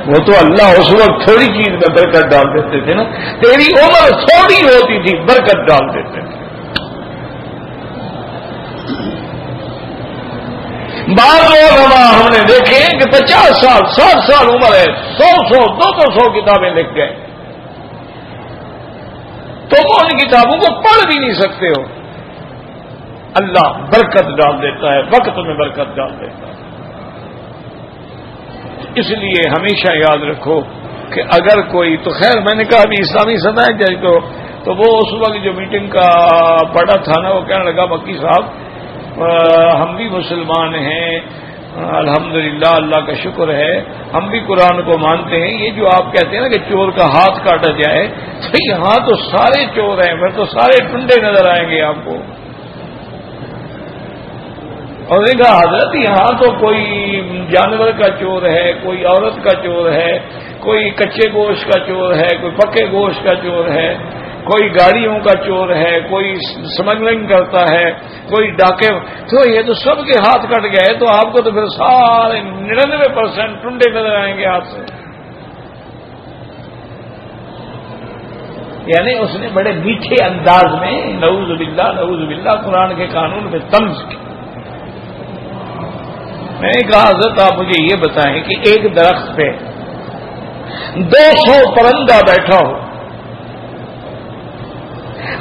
وہ تو اللہ اس وقت تھوڑی چیز میں برکت ڈال دیتے تھے نا، تیری عمر تھوڑی ہوتی تھی برکت ڈال دیتے تھے۔ بعض لوگ ہم نے دیکھے کہ 50 سال 60 سال عمر ہے، 100 200 کتابیں لکھ گئے، تو وہ ان کتابوں کو پڑھ بھی نہیں سکتے ہو۔ اللہ برکت ڈال دیتا ہے، وقت میں برکت ڈال دیتا ہے۔ اس لیے ہمیشہ یاد رکھو کہ اگر کوئی، تو خیر میں نے کہا ابھی اسلامی سطح جائے تو وہ اس وقت جو میٹنگ کا پڑا تھا نا، وہ کہنے لگا مکی صاحب ہم بھی مسلمان ہیں الحمدللہ، اللہ کا شکر ہے، ہم بھی قرآن کو مانتے ہیں، یہ جو آپ کہتے ہیں نا کہ چور کا ہاتھ کاٹا جائے، تو یہاں تو سارے چور ہیں، پھر تو سارے ٹنڈے نظر آئیں گے آپ کو۔ اور نے کہا حضرت یہاں تو کوئی جانور کا چور ہے، کوئی عورت کا چور ہے، کوئی کچے گوشت کا چور ہے، کوئی پکے گوشت کا چور ہے، کوئی گاڑیوں کا چور ہے، کوئی اسمگلنگ کرتا ہے، کوئی ڈاکے، تو یہ تو سب کے ہاتھ کٹ گئے، تو آپ کو تو پھر سارے 99% ٹنڈے نظر آئیں گے ہاتھ سے۔ یعنی اس نے بڑے میٹھے انداز میں نعوذ باللہ قرآن کے قانون پہ طنز کی۔ میں نے کہا حضرت آپ مجھے یہ بتائیں کہ ایک درخت پہ 200 پرندہ بیٹھا ہو،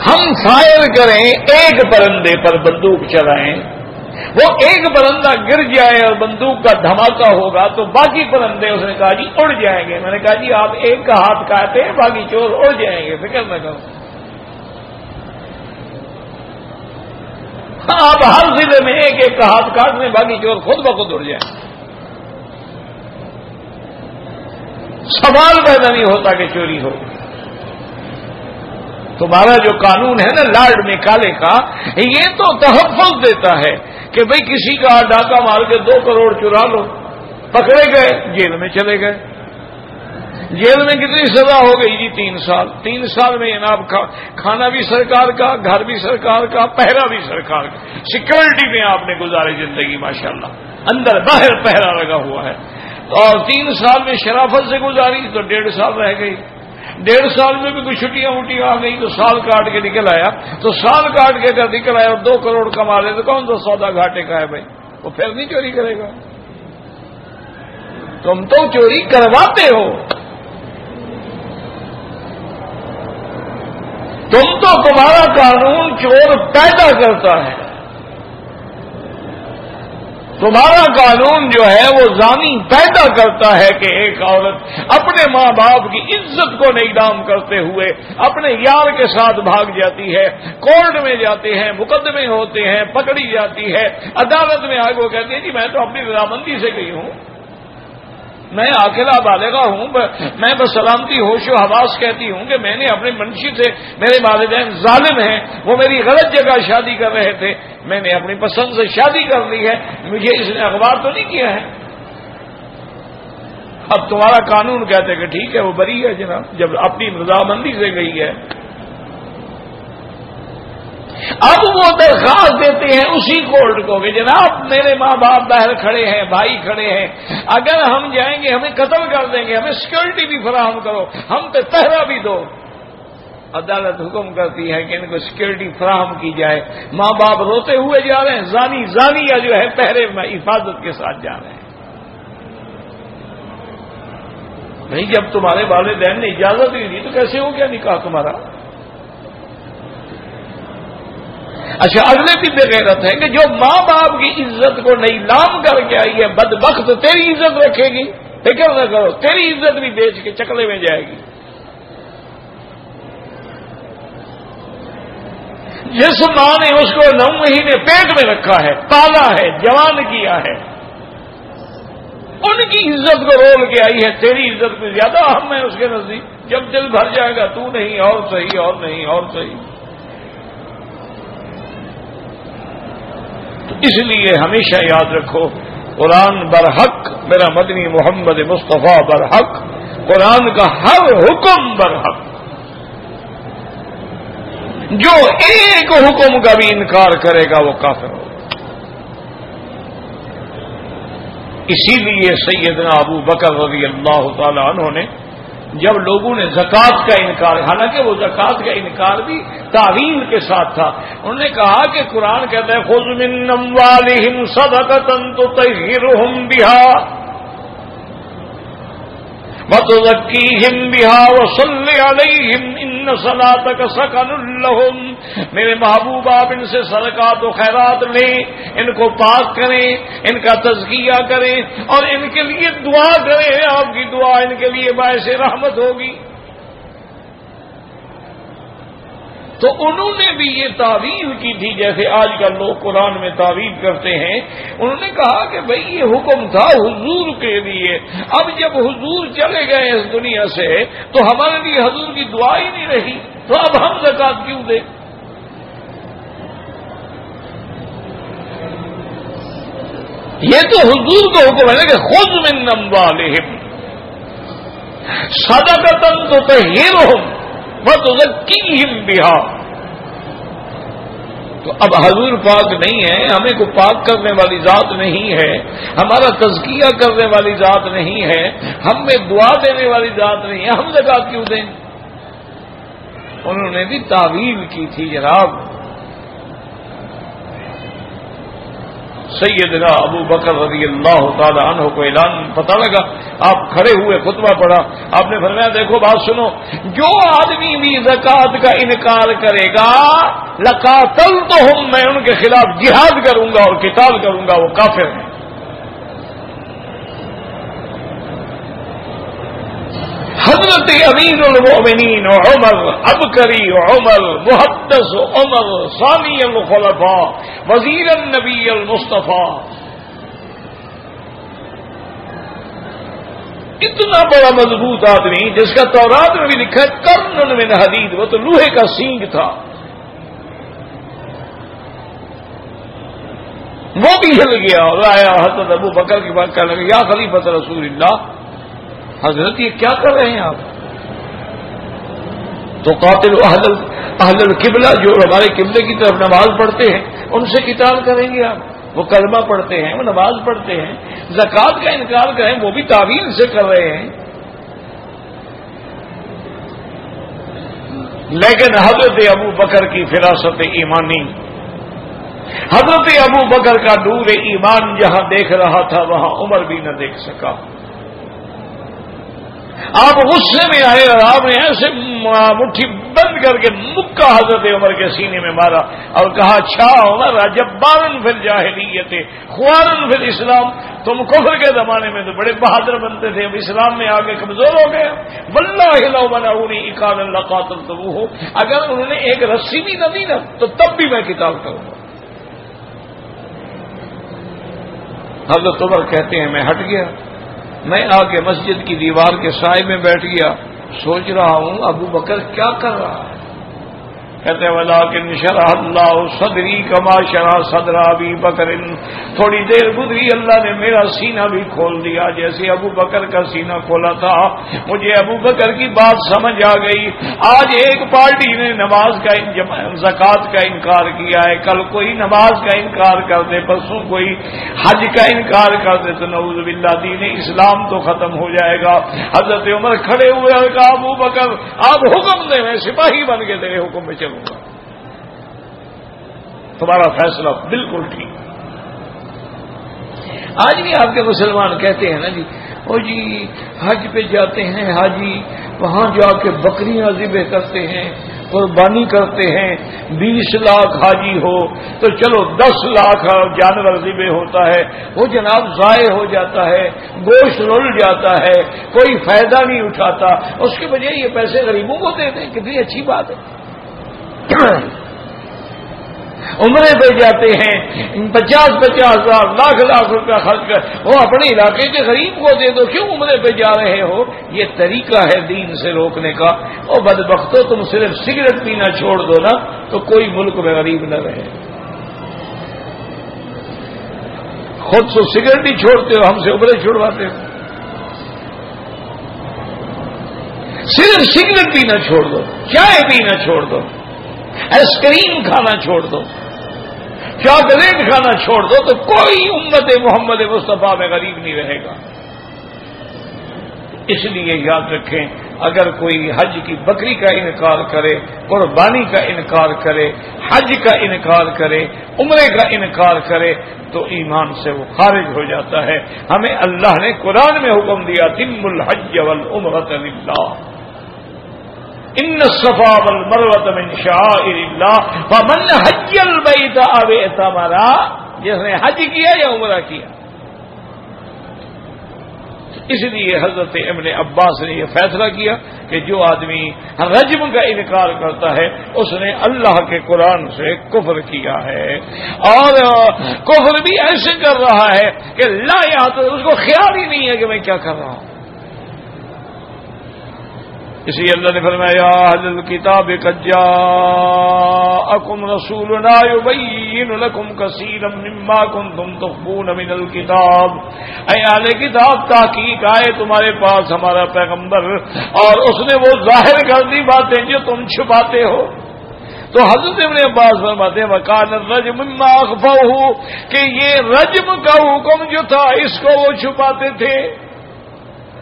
ہم فائر کریں ایک پرندے پر بندوق چلائیں، وہ ایک پرندہ گر جائے اور بندوق کا دھماکہ ہوگا تو باقی پرندے، اس نے کہا جی اڑ جائیں گے۔ میں نے کہا جی آپ ایک کا ہاتھ کاٹے ہیں، باقی چور اڑ جائیں گے، فکر نہ کرو۔ آپ ہر ضلع میں ایک ایک کا ہاتھ کاٹنے، باقی چور خود بخود اڑ جائیں۔ سوال پیدا نہیں ہوتا کہ چوری ہو۔ تمہارا جو قانون ہے نا لارڈ میں کالے کا، یہ تو تحفظ دیتا ہے کہ بھئی کسی کا ڈاکہ مار کے 2 کروڑ چرا لو، پکڑے گئے جیل میں چلے گئے، جیل میں کتنی سزا ہو گئی جی؟ 3 سال. 3 سال میں جناب کھانا بھی سرکار کا، گھر بھی سرکار کا، پہرا بھی سرکار کا. سیکورٹی میں آپ نے گزاری زندگی ماشاءاللہ، اندر باہر پہرا لگا ہوا ہے. اور 3 سال میں شرافت سے گزاری تو 1.5 سال رہ گئی. 1.5 سال میں بھی کچھ چھٹیاں وٹیاں آ گئی تو سال کاٹ کے نکل آیا. تو سال کاٹ کے اگر نکل آیا اور 2 کروڑ کما لے تو کون سا سودا گھاٹے کا ہے بھائی؟ وہ پھر نہیں چوری کرے گا. تم تو چوری کرواتے ہو. تمہارا قانون چور پیدا کرتا ہے. تمہارا قانون جو ہے وہ زانی پیدا کرتا ہے کہ ایک عورت اپنے ماں باپ کی عزت کو نیلام کرتے ہوئے اپنے یار کے ساتھ بھاگ جاتی ہے. کورٹ میں جاتے ہیں، مقدمے ہوتے ہیں، پکڑی جاتی ہے، عدالت میں آگے وہ کہتی ہے جی میں تو اپنی رضامندی سے گئی ہوں، میں عاقلہ بالغہ ہوں، میں بس سلامتی ہوش و حواس کہتی ہوں کہ میں نے اپنی منشی سے، میرے والدین ظالم ہیں، وہ میری غلط جگہ شادی کر رہے تھے، میں نے اپنی پسند سے شادی کر لی ہے، مجھے اس نے اخبار تو نہیں کیا ہے. اب تمہارا قانون کہتے کہ ٹھیک ہے وہ بری ہے جناب، جب اپنی رضامندی سے گئی ہے. اب وہ درخواست دیتے ہیں اسی کورٹ کو کہ جناب میرے ماں باپ باہر کھڑے ہیں، بھائی کھڑے ہیں، اگر ہم جائیں گے ہمیں قتل کر دیں گے، ہمیں سیکورٹی بھی فراہم کرو، ہم پہ پہرا بھی دو. عدالت حکم کرتی ہے کہ ان کو سیکورٹی فراہم کی جائے. ماں باپ روتے ہوئے جا رہے ہیں، زانیہ جو ہے پہرے میں حفاظت کے ساتھ جا رہے ہیں. نہیں جب تمہارے والدین نے اجازت نہیں دی تو کیسے ہو گیا نکاح تمہارا؟ اچھا اگلے بھی بے غیرت ہے کہ جو ماں باپ کی عزت کو نیلام کر کے آئی ہے بدبخت تیری عزت رکھے گی، فکر نہ کرو تیری عزت بھی بیچ کے چکلے میں جائے گی. جس ماں نے اس کو 9 مہینے پیٹ میں رکھا ہے، پالا ہے، جوان کیا ہے، ان کی عزت کو رول کے آئی ہے، تیری عزت میں زیادہ اہم ہے اس کے نزدیک. جب دل بھر جائے گا تو نہیں اور صحیح اور نہیں اور صحیح. تو اس لیے ہمیشہ یاد رکھو قرآن برحق، میرا مدنی محمد مصطفیٰ برحق، قرآن کا ہر حکم برحق. جو ایک حکم کا بھی انکار کرے گا وہ کافر ہوگا. اسی لیے سیدنا ابو بکر رضی اللہ تعالی عنہ نے جب لوگوں نے زکوٰۃ کا انکار، حالانکہ وہ زکوٰۃ کا انکار بھی تعویل کے ساتھ تھا، انہوں نے کہا کہ قرآن کہتا ہے خذ من اموالہم صدقۃ تطہرہم بہا وَتُزَكِّيهِمْ بِهَا وَصَلِّ عَلَيْهِمْ إِنَّ صَلَاتَكَ سَكَنٌ لَهُمْ. میرے محبوب آپ ان سے صدقات و خیرات لیں، ان کو پاک کریں، ان کا تزکیہ کریں اور ان کے لیے دعا کریں. آپ کی دعا ان کے لیے باعث رحمت ہوگی. تو انہوں نے بھی یہ تعویل کی تھی جیسے آج کل لوگ قرآن میں تعویل کرتے ہیں. انہوں نے کہا کہ بھئی یہ حکم تھا حضور کے لیے، اب جب حضور چلے گئے اس دنیا سے تو ہمارے لیے حضور کی دعا ہی نہیں رہی، تو اب ہم زکوٰۃ کیوں دیں؟ یہ تو حضور کا حکم ہے نا کہ خذ من اموالہم صدقۃ تطہرہم وَتُزَكِّيهِمْ بِهَا. تو اب حضور پاک نہیں ہے، ہمیں کو پاک کرنے والی ذات نہیں ہے، ہمارا تزکیہ کرنے والی ذات نہیں ہے، ہم میں دعا دینے والی ذات نہیں ہے، ہم زکوٰۃ کیوں دیں؟ انہوں نے بھی تعویل کی تھی جناب. سیدنا ابو بکر رضی اللہ تعالی عنہ کو اعلان پتہ لگا، آپ کھڑے ہوئے خطبہ پڑھا، آپ نے فرمایا دیکھو بات سنو، جو آدمی بھی زکوٰۃ کا انکار کرے گا لقاتلتہم، میں ان کے خلاف جہاد کروں گا اور قتال کروں گا، وہ کافر ہیں. حضرت امین المؤمنین عمر، عبقری عمر، محدث عمر، ثانی الخلفاء، وزیر النبی المصطفیٰ، اتنا بڑا مضبوط آدمی جس کا تورات میں بھی لکھا ہے قرن من حدید، وہ تو لوہے کا سینگ تھا، وہ بھی ہل گیا اور آیا حضرت ابو بکر کی بات کہنے لگا یا خلیفۃ رسول اللہ حضرت یہ کیا کر رہے ہیں آپ؟ تو قاتل اہل القبلہ، جو ہمارے قبلے کی طرف نماز پڑھتے ہیں ان سے قتال کریں گے آپ؟ وہ کلمہ پڑھتے ہیں، وہ نماز پڑھتے ہیں، زکوٰۃ کا انکار کریں، وہ بھی تعویل سے کر رہے ہیں۔ لیکن حضرت ابو بکر کی فراست ایمانی، حضرت ابو بکر کا نور ایمان جہاں دیکھ رہا تھا وہاں عمر بھی نہ دیکھ سکا۔ آپ غصے میں آئے اور آپ نے ایسے مٹھی بند کر کے مکہ حضرت عمر کے سینے میں مارا اور کہا اچھا عمر جبارن فی الجاہلیت خوارن فی الاسلام، تم کفر کے زمانے میں تو بڑے بہادر بنتے تھے، اب اسلام میں آگے کمزور ہو گئے۔ واللہ لو منعونی اکانا لقاتلتموہ، اگر انہوں نے ایک رسی بھی نہ دی نا تو تب بھی میں قتال کروں گا۔ حضرت عمر کہتے ہیں میں ہٹ گیا، میں آ کے مسجد کی دیوار کے سائے میں بیٹھ گیا، سوچ رہا ہوں ابو بکر کیا کر رہا ہے۔ کہتے ہیں ولیکن شرح اللہ صدری کما شرح صدر ابی بکر، تھوڑی دیر گزری اللہ نے میرا سینہ بھی کھول دیا جیسے ابو بکر کا سینہ کھولا تھا۔ مجھے ابو بکر کی بات سمجھ آ گئی۔ آج ایک پارٹی نے نماز کا زکوٰۃ کا انکار کیا ہے، کل کوئی نماز کا انکار کر دے، پرسوں کوئی حج کا انکار کر دے تو نعوذ باللہ دین اسلام تو ختم ہو جائے گا۔ حضرت عمر کھڑے ہوئے اور کہا ابو بکر آپ حکم دیں، میں سپاہی بن کے تیرے حکم میں چلوں گا، تمہارا فیصلہ بالکل ٹھیک۔ آج بھی آپ کے مسلمان کہتے ہیں نا جی او جی حج پہ جاتے ہیں حاجی، وہاں جا کے بکریاں ذبح کرتے ہیں، قربانی کرتے ہیں، 20 لاکھ حاجی ہو تو چلو 10 لاکھ جانور ذبح ہوتا ہے، وہ جناب ضائع ہو جاتا ہے، گوشت رل جاتا ہے، کوئی فائدہ نہیں اٹھاتا، اس کے بجائے یہ پیسے غریبوں کو دے دیں، کتنی اچھی بات ہے۔ عمرے پہ جاتے ہیں 50-50 ہزار لاکھ روپیہ خرچ کر، وہ اپنے علاقے کے غریب کو دے دو، کیوں عمرے پہ جا رہے ہو؟ یہ طریقہ ہے دین سے روکنے کا۔ اور بدبختو تم صرف سگریٹ پینا چھوڑ دو نا تو کوئی ملک میں غریب نہ رہے۔ خود تو سگریٹ ہی چھوڑتے ہو، ہم سے عمرے چھوڑواتے ہو۔ صرف سگریٹ پینا چھوڑ دو، چائے پینا چھوڑ دو، آئس کریم کھانا چھوڑ دو، چاکلیٹ کھانا چھوڑ دو تو کوئی امت محمد مصطفیٰ میں غریب نہیں رہے گا۔ اس لیے یاد رکھیں اگر کوئی حج کی بکری کا انکار کرے، قربانی کا انکار کرے، حج کا انکار کرے، عمرے کا انکار کرے تو ایمان سے وہ خارج ہو جاتا ہے۔ ہمیں اللہ نے قرآن میں حکم دیا تم الحج والعمرۃ للہ، ان الصفا والمروۃ من شعائر اللہ فمن حج البیت او اعتمر، جس نے حج کیا یا عمرہ کیا۔ اس لیے حضرت ابن عباس نے یہ فیصلہ کیا کہ جو آدمی رجم کا انکار کرتا ہے اس نے اللہ کے قرآن سے کفر کیا ہے، اور کفر بھی ایسے کر رہا ہے کہ لا یاد اس کو خیال ہی نہیں ہے کہ میں کیا کر رہا ہوں۔ اسی اللہ نے فرمایا یا اہل الکتاب قد جاءکم رسولنا یبین لکم کثیرا مما کنتم تخفون من الکتاب، اے اہل کتاب تحقیق آئے تمہارے پاس ہمارا پیغمبر اور اس نے وہ ظاہر کر دی باتیں جو تم چھپاتے ہو۔ تو حضرت ابن عباس فرماتے ہیں وکان الرجم مما اخفوہ، کہ یہ رجم کا حکم جو تھا اس کو وہ چھپاتے تھے۔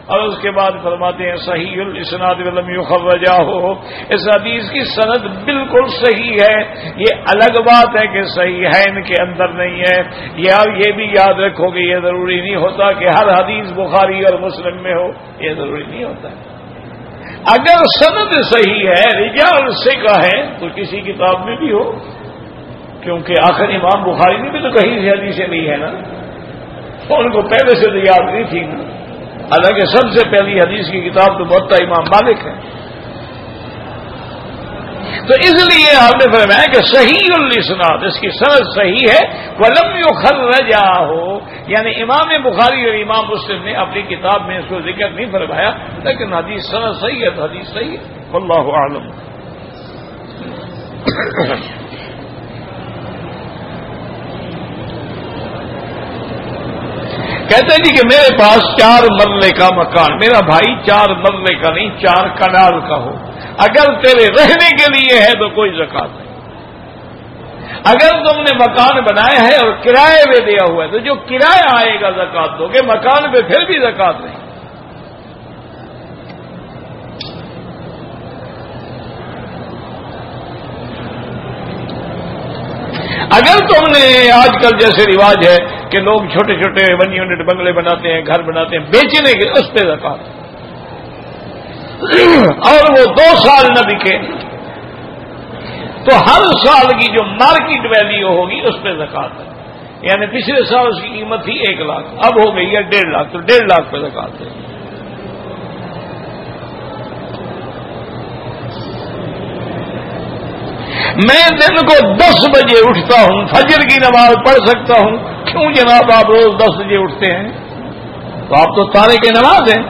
اور اس کے بعد فرماتے ہیں صحیح الاسناد ولم یخرجہ، اس حدیث کی سند بالکل صحیح ہے۔ یہ الگ بات ہے کہ صحیح ہے ان کے اندر نہیں ہے، یہ بھی یاد رکھو کہ یہ ضروری نہیں ہوتا کہ ہر حدیث بخاری اور مسلم میں ہو، یہ ضروری نہیں ہوتا۔ اگر سند صحیح ہے، رجال ثقہ ہے تو کسی کتاب میں بھی ہو، کیونکہ آخر امام بخاری نے بھی تو کہیں سے حدیثیں لی ہے نا، ان کو پہلے سے تو یاد نہیں تھی نا، حالانکہ سب سے پہلی حدیث کی کتاب تو موطا امام مالک ہے۔ تو اس لیے ہم نے فرمایا کہ صحیح الاسناد، اس کی سند صحیح ہے، ولم یخرجہ ہو، یعنی امام بخاری اور امام مسلم نے اپنی کتاب میں اس کو ذکر نہیں فرمایا، لیکن حدیث سند صحیح ہے تو حدیث صحیح ہے، واللہ اعلم۔ کہتے ہیں جی کہ میرے پاس 4 مرلے کا مکان، میرا بھائی 4 مرلے کا نہیں 4 کنال کا ہو، اگر تیرے رہنے کے لیے ہے تو کوئی زکات نہیں، اگر تم نے مکان بنایا ہے اور کرائے پہ دیا ہوا ہے تو جو کرایہ آئے گا زکات دو گے، مکان پہ پھر بھی زکات نہیں۔ اگر تم نے آج کل جیسے رواج ہے کہ لوگ چھوٹے چھوٹے 1 یونٹ بنگلے بناتے ہیں، گھر بناتے ہیں بیچنے کے، اس پہ زکات اور وہ 2 سال نہ بکے تو ہر سال کی جو مارکیٹ ویلیو ہوگی اس پہ زکات ہے، یعنی پچھلے سال اس کی قیمت تھی 1 لاکھ، اب ہو گئی ہے 1.5 لاکھ، تو 1.5 لاکھ پہ زکات ہے۔ میں دن کو 10 بجے اٹھتا ہوں، فجر کی نماز پڑھ سکتا ہوں، کیوں جناب آپ روز 10 بجے اٹھتے ہیں؟ تو آپ تو تارک نماز ہیں،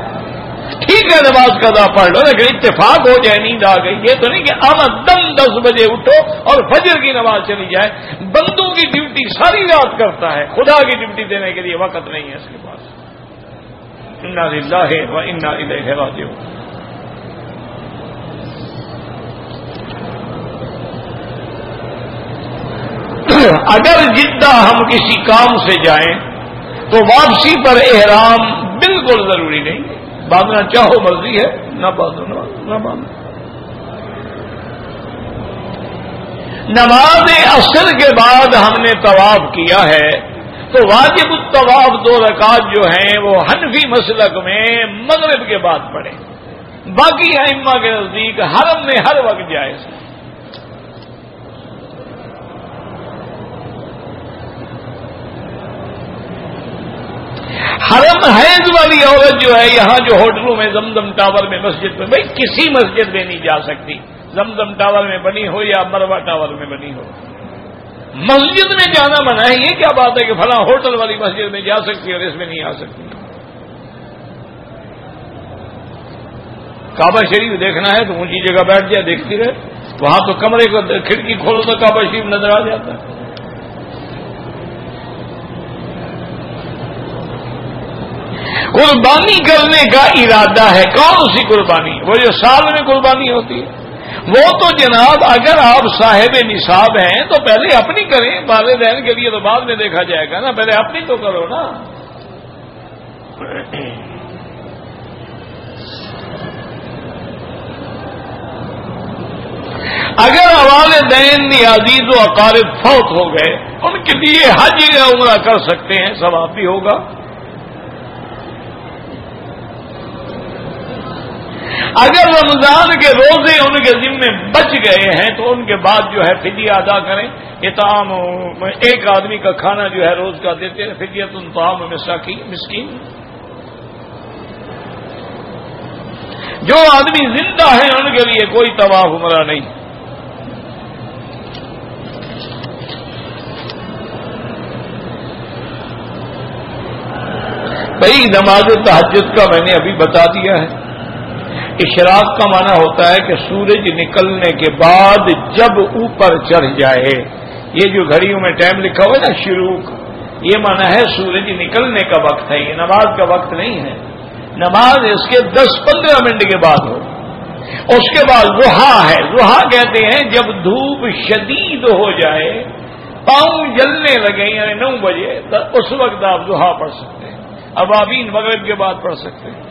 ٹھیک ہے نماز قضا پڑھ لو، لیکن اتفاق ہو جائے نیند آ گئی، یہ تو نہیں کہ آمدن 10 بجے اٹھو اور فجر کی نماز چلی جائے۔ بندوں کی ڈیوٹی ساری رات کرتا ہے، خدا کی ڈیوٹی دینے کے لیے وقت نہیں ہے اس کے پاس۔ انا للہ و انا الیہ راجعون۔ اگر جدہ ہم کسی کام سے جائیں تو واپسی پر احرام بالکل ضروری نہیں، باندھنا چاہو مرضی ہے، نہ باندھو نہ باندھو۔ نماز عصر کے بعد ہم نے طواف کیا ہے تو واجب الطواف 2 رکعات جو ہیں وہ حنفی مسلک میں مغرب کے بعد پڑھیں، باقی ائمہ کے نزدیک حرم میں ہر وقت جائز ہے۔ حرم حیض والی عورت جو ہے یہاں جو ہوٹلوں میں زمزم ٹاور میں مسجد میں، بھائی کسی مسجد میں نہیں جا سکتی، زمزم ٹاور میں بنی ہو یا مروا ٹاور میں بنی ہو، مسجد میں جانا منع ہے۔ یہ کیا بات ہے کہ فلاں ہوٹل والی مسجد میں جا سکتی اور اس میں نہیں آ سکتی؟ کعبہ شریف دیکھنا ہے تو اونچی جگہ بیٹھ جائے، دیکھتی رہے، وہاں تو کمرے کو کھڑکی کھولو تو کعبہ شریف نظر آ جاتا ہے۔ قربانی کرنے کا ارادہ ہے، کون سی قربانی؟ وہ جو سال میں قربانی ہوتی ہے، وہ تو جناب اگر آپ صاحب نصاب ہیں تو پہلے اپنی کریں، والدین کے لیے تو بعد میں دیکھا جائے گا نا، پہلے اپنی تو کرو نا۔ اگر والدین عزیز و اقارب فوت ہو گئے، ان کے لیے حج یا عمرہ کر سکتے ہیں، ثواب بھی ہوگا۔ اگر رمضان کے روزے ان کے ذمے بچ گئے ہیں تو ان کے بعد جو ہے فدیہ ادا کریں، اطعام 1 آدمی کا کھانا جو ہے روز کا دیتے ہیں، فدیۃ طعام مسکین۔ جو آدمی زندہ ہیں ان کے لیے کوئی طواف عمرہ نہیں۔ بھائی نماز تہجد کا میں نے ابھی بتا دیا ہے۔ اشراق کا معنی ہوتا ہے کہ سورج نکلنے کے بعد جب اوپر چڑھ جائے، یہ جو گھڑیوں میں ٹائم لکھا ہوا ہے نا شروق، یہ معنی ہے سورج نکلنے کا وقت ہے، یہ نماز کا وقت نہیں ہے۔ نماز اس کے 10-15 منٹ کے بعد ہو۔ اس کے بعد ضحیٰ ہے، ضحیٰ کہتے ہیں جب دھوپ شدید ہو جائے، پاؤں جلنے لگے، یعنی 9 بجے، اس وقت آپ ضحیٰ پڑھ سکتے ہیں۔ ابابین مغرب کے بعد پڑھ سکتے ہیں۔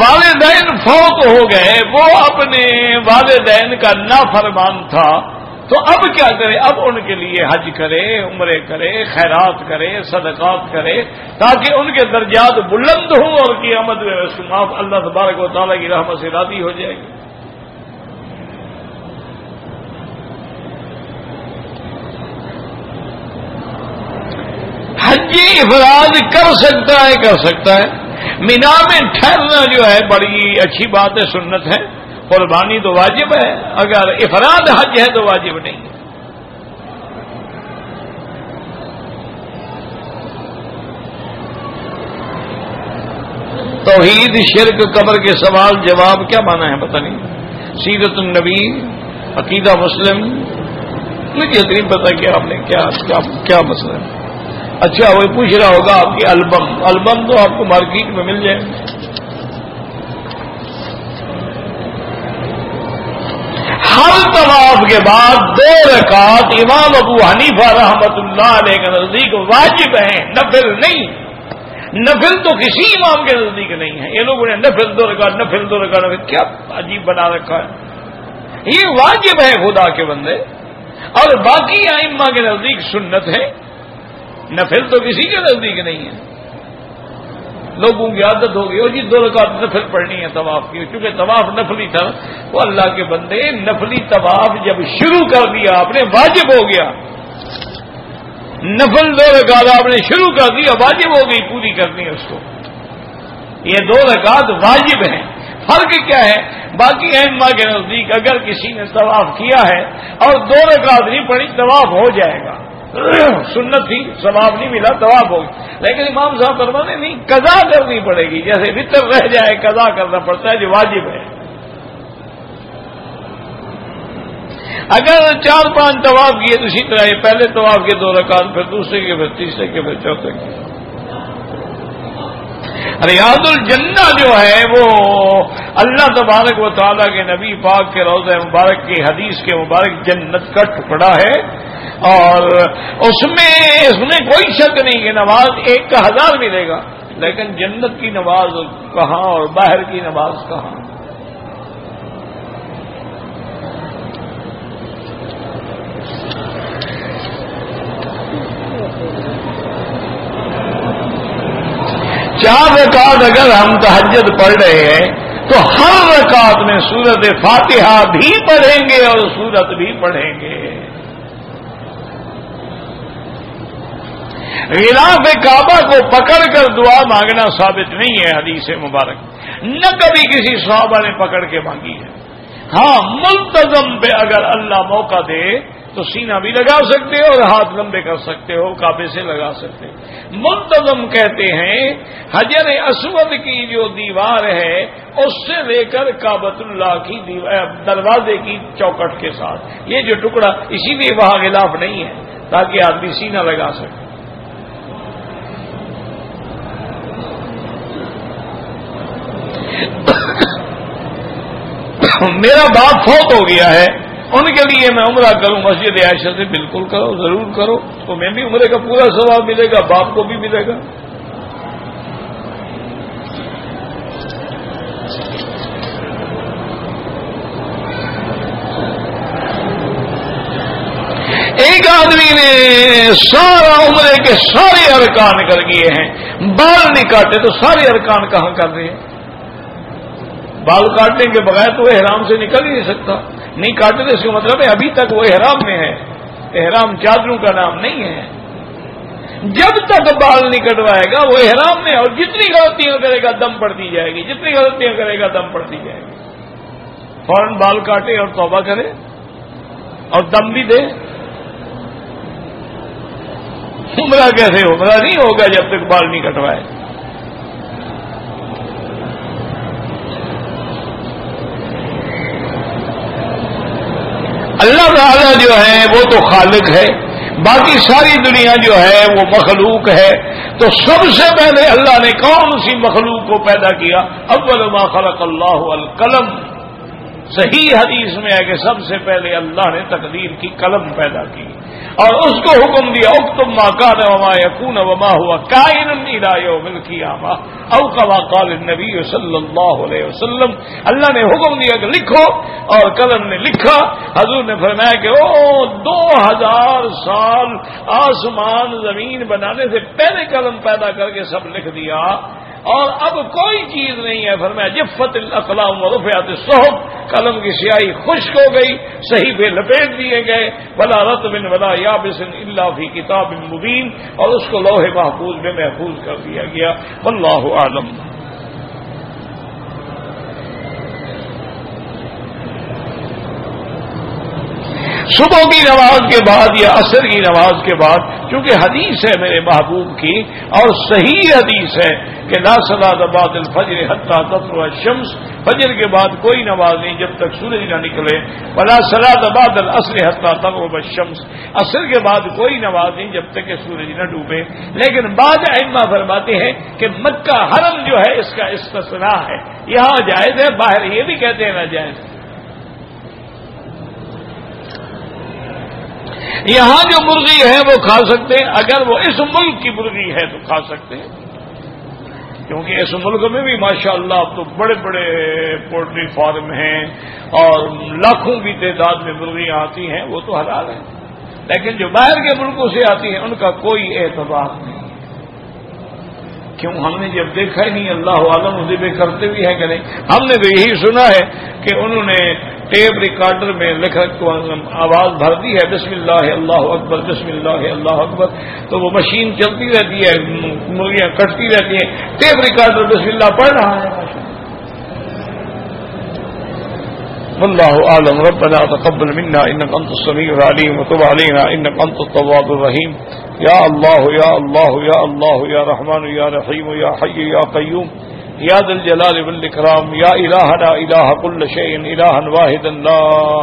والدین فوت ہو گئے، وہ اپنے والدین کا نافرمان تھا، تو اب کیا کرے؟ اب ان کے لیے حج کرے، عمرے کرے، خیرات کرے، صدقات کرے، تاکہ ان کے درجات بلند ہوں اور قیامت میں اس کو معاف اللہ تبارک و تعالیٰ کی رحمت سے راضی ہو جائے گی۔ حج افراد کر سکتا ہے۔ مینا میں ٹھہرنا جو ہے بڑی اچھی بات ہے، سنت ہے، قربانی تو واجب ہے، اگر افراد حج ہے تو واجب نہیں ہے۔ توحید، شرک، قبر کے سوال جواب کیا مانا ہے پتہ نہیں۔ سیرت النبی، عقیدہ مسلم، مجھے نہیں پتا کہ آپ نے کیا مسئلہ ہے. اچھا وہ پوچھ رہا ہوگا آپ کی البم تو آپ کو مارکیٹ میں مل جائے گا. ہر طواف کے بعد 2 رکعت امام ابو حنیفہ رحمۃ اللہ علیہ کے نزدیک واجب ہیں، نفل نہیں. نفل تو کسی امام کے نزدیک نہیں ہے. یہ لوگوں نے نفل 2 رکعت نفل 2 رکعت کیا عجیب بنا رکھا ہے. یہ واجب ہے خدا کے بندے، اور باقی ائمہ کے نزدیک سنت ہے. نفل تو کسی کے نزدیک نہیں ہے. لوگوں کی عادت ہوگی اور جی 2 رکعت نفل پڑھنی ہے طواف کی، کیونکہ طواف نفلی تھا. وہ اللہ کے بندے، نفلی طواف جب شروع کر دیا آپ نے واجب ہو گیا. نفل 2 رکعت آپ نے شروع کر دیا واجب ہو گئی، پوری کرنی ہے اس کو. یہ 2 رکعت واجب ہیں. فرق کیا ہے؟ باقی ائمہ کے نزدیک اگر کسی نے طواف کیا ہے اور 2 رکعت نہیں پڑھی طواف ہو جائے گا، سنت تھی، ثواب نہیں ملا، طواف ہو گئی. لیکن امام صاحب فرماتے نہیں، قضا کرنی پڑے گی. جیسے وتر رہ جائے قضا کرنا پڑتا ہے جو واجب ہے. اگر 4-5 طواف کیے تو اسی طرح یہ پہلے طواف کے 2 رکعت، پھر دوسرے کے، پھر تیسرے کے، پھر چوتھے کے. ریاض الجنہ جو ہے وہ اللہ تبارک و تعالیٰ کے نبی پاک کے روضہ مبارک کی حدیث کے مبارک جنت کا ٹکڑا ہے، اور اس میں کوئی شک نہیں کہ نماز 1 کا 1000 ملے گا. لیکن جنت کی نماز کہاں اور باہر کی نماز کہاں؟ چار رکعت اگر ہم تہجد پڑھ رہے ہیں تو ہر رکعت میں سورت فاتحہ بھی پڑھیں گے اور سورت بھی پڑھیں گے. غلاف کعبہ کو پکڑ کر دعا مانگنا ثابت نہیں ہے حدیث مبارک، نہ کبھی کسی صحابہ نے پکڑ کے مانگی ہے. ہاں ملتزم پہ اگر اللہ موقع دے تو سینہ بھی لگا سکتے ہو اور ہاتھ لمبے کر سکتے ہو، کعبے سے لگا سکتے. ملتزم کہتے ہیں حجر اسود کی جو دیوار ہے اس سے لے کر کعبۃ اللہ کی دروازے کی چوکٹ کے ساتھ یہ جو ٹکڑا، اسی لیے وہاں غلاف نہیں ہے تاکہ آدمی سینہ لگا سکے. میرا باپ فوت ہو گیا ہے، ان کے لیے میں عمرہ کروں مسجد عائشہ سے. بالکل کرو، ضرور کرو، تو میں بھی عمرے کا پورا ثواب ملے گا، باپ کو بھی ملے گا. ایک آدمی نے سارا عمرے کے سارے ارکان کر دیے ہیں، بال نہیں کاٹے، تو سارے ارکان کہاں کر رہے ہیں؟ بال کاٹنے کے بغیر تو وہ احرام سے نکل ہی نہیں سکتا. نہیں کاٹنے اس کا مطلب ہے ابھی تک وہ احرام میں ہے. احرام چادروں کا نام نہیں ہے. جب تک بال نہیں کٹوائے گا وہ احرام میں، اور جتنی غلطیاں کرے گا دم پڑتی جائے گی، جتنی غلطیاں کرے گا دم پڑتی جائے گی. فوراً بال کاٹے اور توبہ کرے اور دم بھی دے. عمرہ کیسے عمرہ نہیں ہوگا جب تک بال نہیں کٹوائے. اللہ تعالیٰ جو ہے وہ تو خالق ہے، باقی ساری دنیا جو ہے وہ مخلوق ہے. تو سب سے پہلے اللہ نے کون سی مخلوق کو پیدا کیا؟ اول ما خلق اللہ القلم. صحیح حدیث میں ہے کہ سب سے پہلے اللہ نے تقدیر کی قلم پیدا کی اور اس کو حکم دیا اکتب ما کان وما یکون وما هو کائن الی یوم القیامہ او کما قال النبی صلی اللہ علیہ وسلم. اللہ نے حکم دیا کہ لکھو اور قلم نے لکھا. حضور نے فرمایا کہ 2000 سال آسمان زمین بنانے سے پہلے قلم پیدا کر کے سب لکھ دیا اور اب کوئی چیز نہیں ہے. فرمایا جفت الاقلام ورفعت الصحف، قلم کی سیاہی خشک ہو گئی، صحیفے لپیٹ دیے گئے، ولا رطب ولا یابس الا فی کتاب مبین، اور اس کو لوح محفوظ میں محفوظ کر دیا گیا. واللہ اعلم. صبح کی نماز کے بعد یا عصر کی نماز کے بعد، چونکہ حدیث ہے میرے محبوب کی اور صحیح حدیث ہے کہ لا صلاۃ بعد الفجر حتی تطلع الشمس، فجر کے بعد کوئی نماز نہیں جب تک سورج نہ نکلے، ولا صلاۃ بعد العصر حتی تغرب الشمس، عصر کے بعد کوئی نماز نہیں جب تک کہ سورج نہ ڈوبے۔ لیکن بعض ائمہ فرماتے ہیں کہ مکہ حرم جو ہے اس کا استثناء ہے، یہاں جائز ہے، باہر یہ بھی کہتے ہیں ناجائز۔ یہاں جو مرغی ہے وہ کھا سکتے ہیں، اگر وہ اس ملک کی مرغی ہے تو کھا سکتے ہیں، کیونکہ اس ملک میں بھی ماشاءاللہ اب تو بڑے بڑے پولٹری فارم ہیں اور لاکھوں کی تعداد میں مرغیاں آتی ہیں، وہ تو حلال ہیں، لیکن جو باہر کے ملکوں سے آتی ہیں ان کا کوئی اعتبار نہیں۔ کیوں؟ ہم نے جب دیکھا ہی نہیں، اللہ عالم ذبح کرتے بھی ہیں کہ نہیں، ہم نے تو یہی سنا ہے کہ انہوں نے ٹیپ ریکارڈر میں لکھا آواز بھر دی ہے بسم اللہ اللہ اکبر بسم اللہ اللہ اکبر، تو وہ مشین چلتی رہتی ہے، مرغیاں کٹتی رہتی ہیں، ٹیپ ریکارڈر بسم اللہ پڑھ رہا ہے۔ واللہ اعلم، ربنا تقبل منا انك انت السميع العليم وتب علينا انك انت التواب الرحيم۔ یا اللہ یا اللہ یا اللہ یا رحمان یا رحیم یا حی یا قیوم یا ذا الجلال والاکرام، یا الہنا الہ کل شیء الہا واحدا لا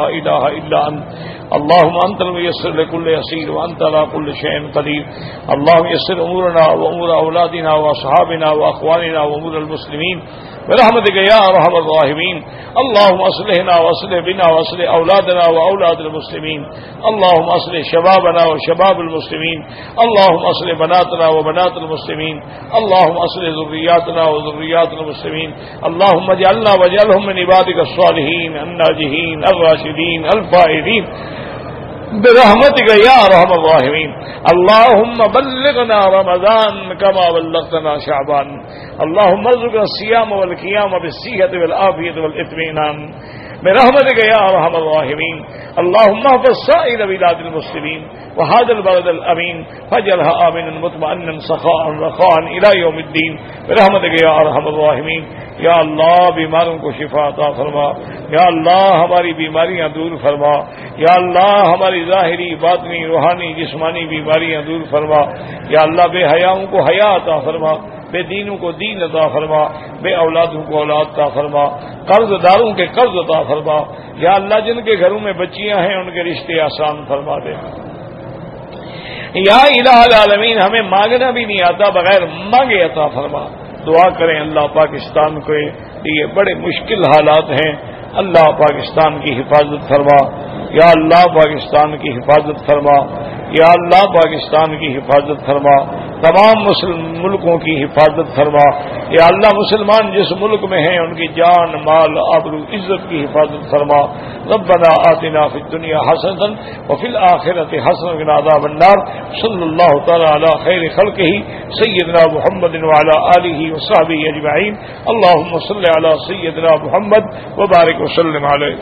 الہ الا انت، اللهم انت الميسر لكل يسير وانت على كل شيء قدير، اللهم يسر امورنا وامور اولادنا واصحابنا واخواننا وامور المسلمين برحمتك يا ارحم الراحمين، اللهم اصلحنا واصلح بنا واصلح اولادنا واولاد المسلمين، اللهم اصلح شبابنا وشباب المسلمين، اللهم اصلح بناتنا وبنات المسلمين، اللهم اصلح ذرياتنا وذريات المسلمين، اللهم اجعلنا واجعلهم من عبادك الصالحين الناجحين الراشدين الفائزين برحمتك يا ارحم الراحمين، اللهم بلغنا رمضان كما بلغتنا شعبان، اللهم ارزقنا الصيام والقيام بالصحة والعافية والاطمئنان برحمتك يا ارحم الراحمين، اللهم احفظ سائر بلاد المسلمين وهذا البلد الامين فاجعلها امنا مطمئنا سخاء رخاء الى يوم الدين برحمتك يا ارحم الراحمين۔ یا اللہ بیماروں کو شفا عطا فرما، یا اللہ ہماری بیماریاں دور فرما، یا اللہ ہماری ظاہری باطنی روحانی جسمانی بیماریاں دور فرما، یا اللہ بے حیاؤں کو حیا عطا فرما، بے دینوں کو دین عطا فرما، بے اولادوں کو اولاد عطا فرما، قرض داروں کے قرض عطا فرما، یا اللہ جن کے گھروں میں بچیاں ہیں ان کے رشتے آسان فرما دے، یا الہ العالمین ہمیں مانگنا بھی نہیں آتا بغیر مانگے عطا فرما۔ دعا کریں اللہ پاکستان کے لیے بڑے مشکل حالات ہیں، اللہ پاکستان کی حفاظت فرما، یا اللہ پاکستان کی حفاظت فرما، یا اللہ پاکستان کی حفاظت فرما، تمام مسلم ملکوں کی حفاظت فرما، یا اللہ مسلمان جس ملک میں ہیں ان کی جان مال آبرو عزت کی حفاظت فرما، ربنا آتنا فی الدنیا حسنۃ وفی الآخرۃ حسنۃ وقنا عذاب النار، صلی اللہ تعالی علی خیر خلقہ سیدنا محمد وعلی آلہ وصحبہ اجمعین، اللہم صل علی سیدنا محمد وبارک وسلم علیہ۔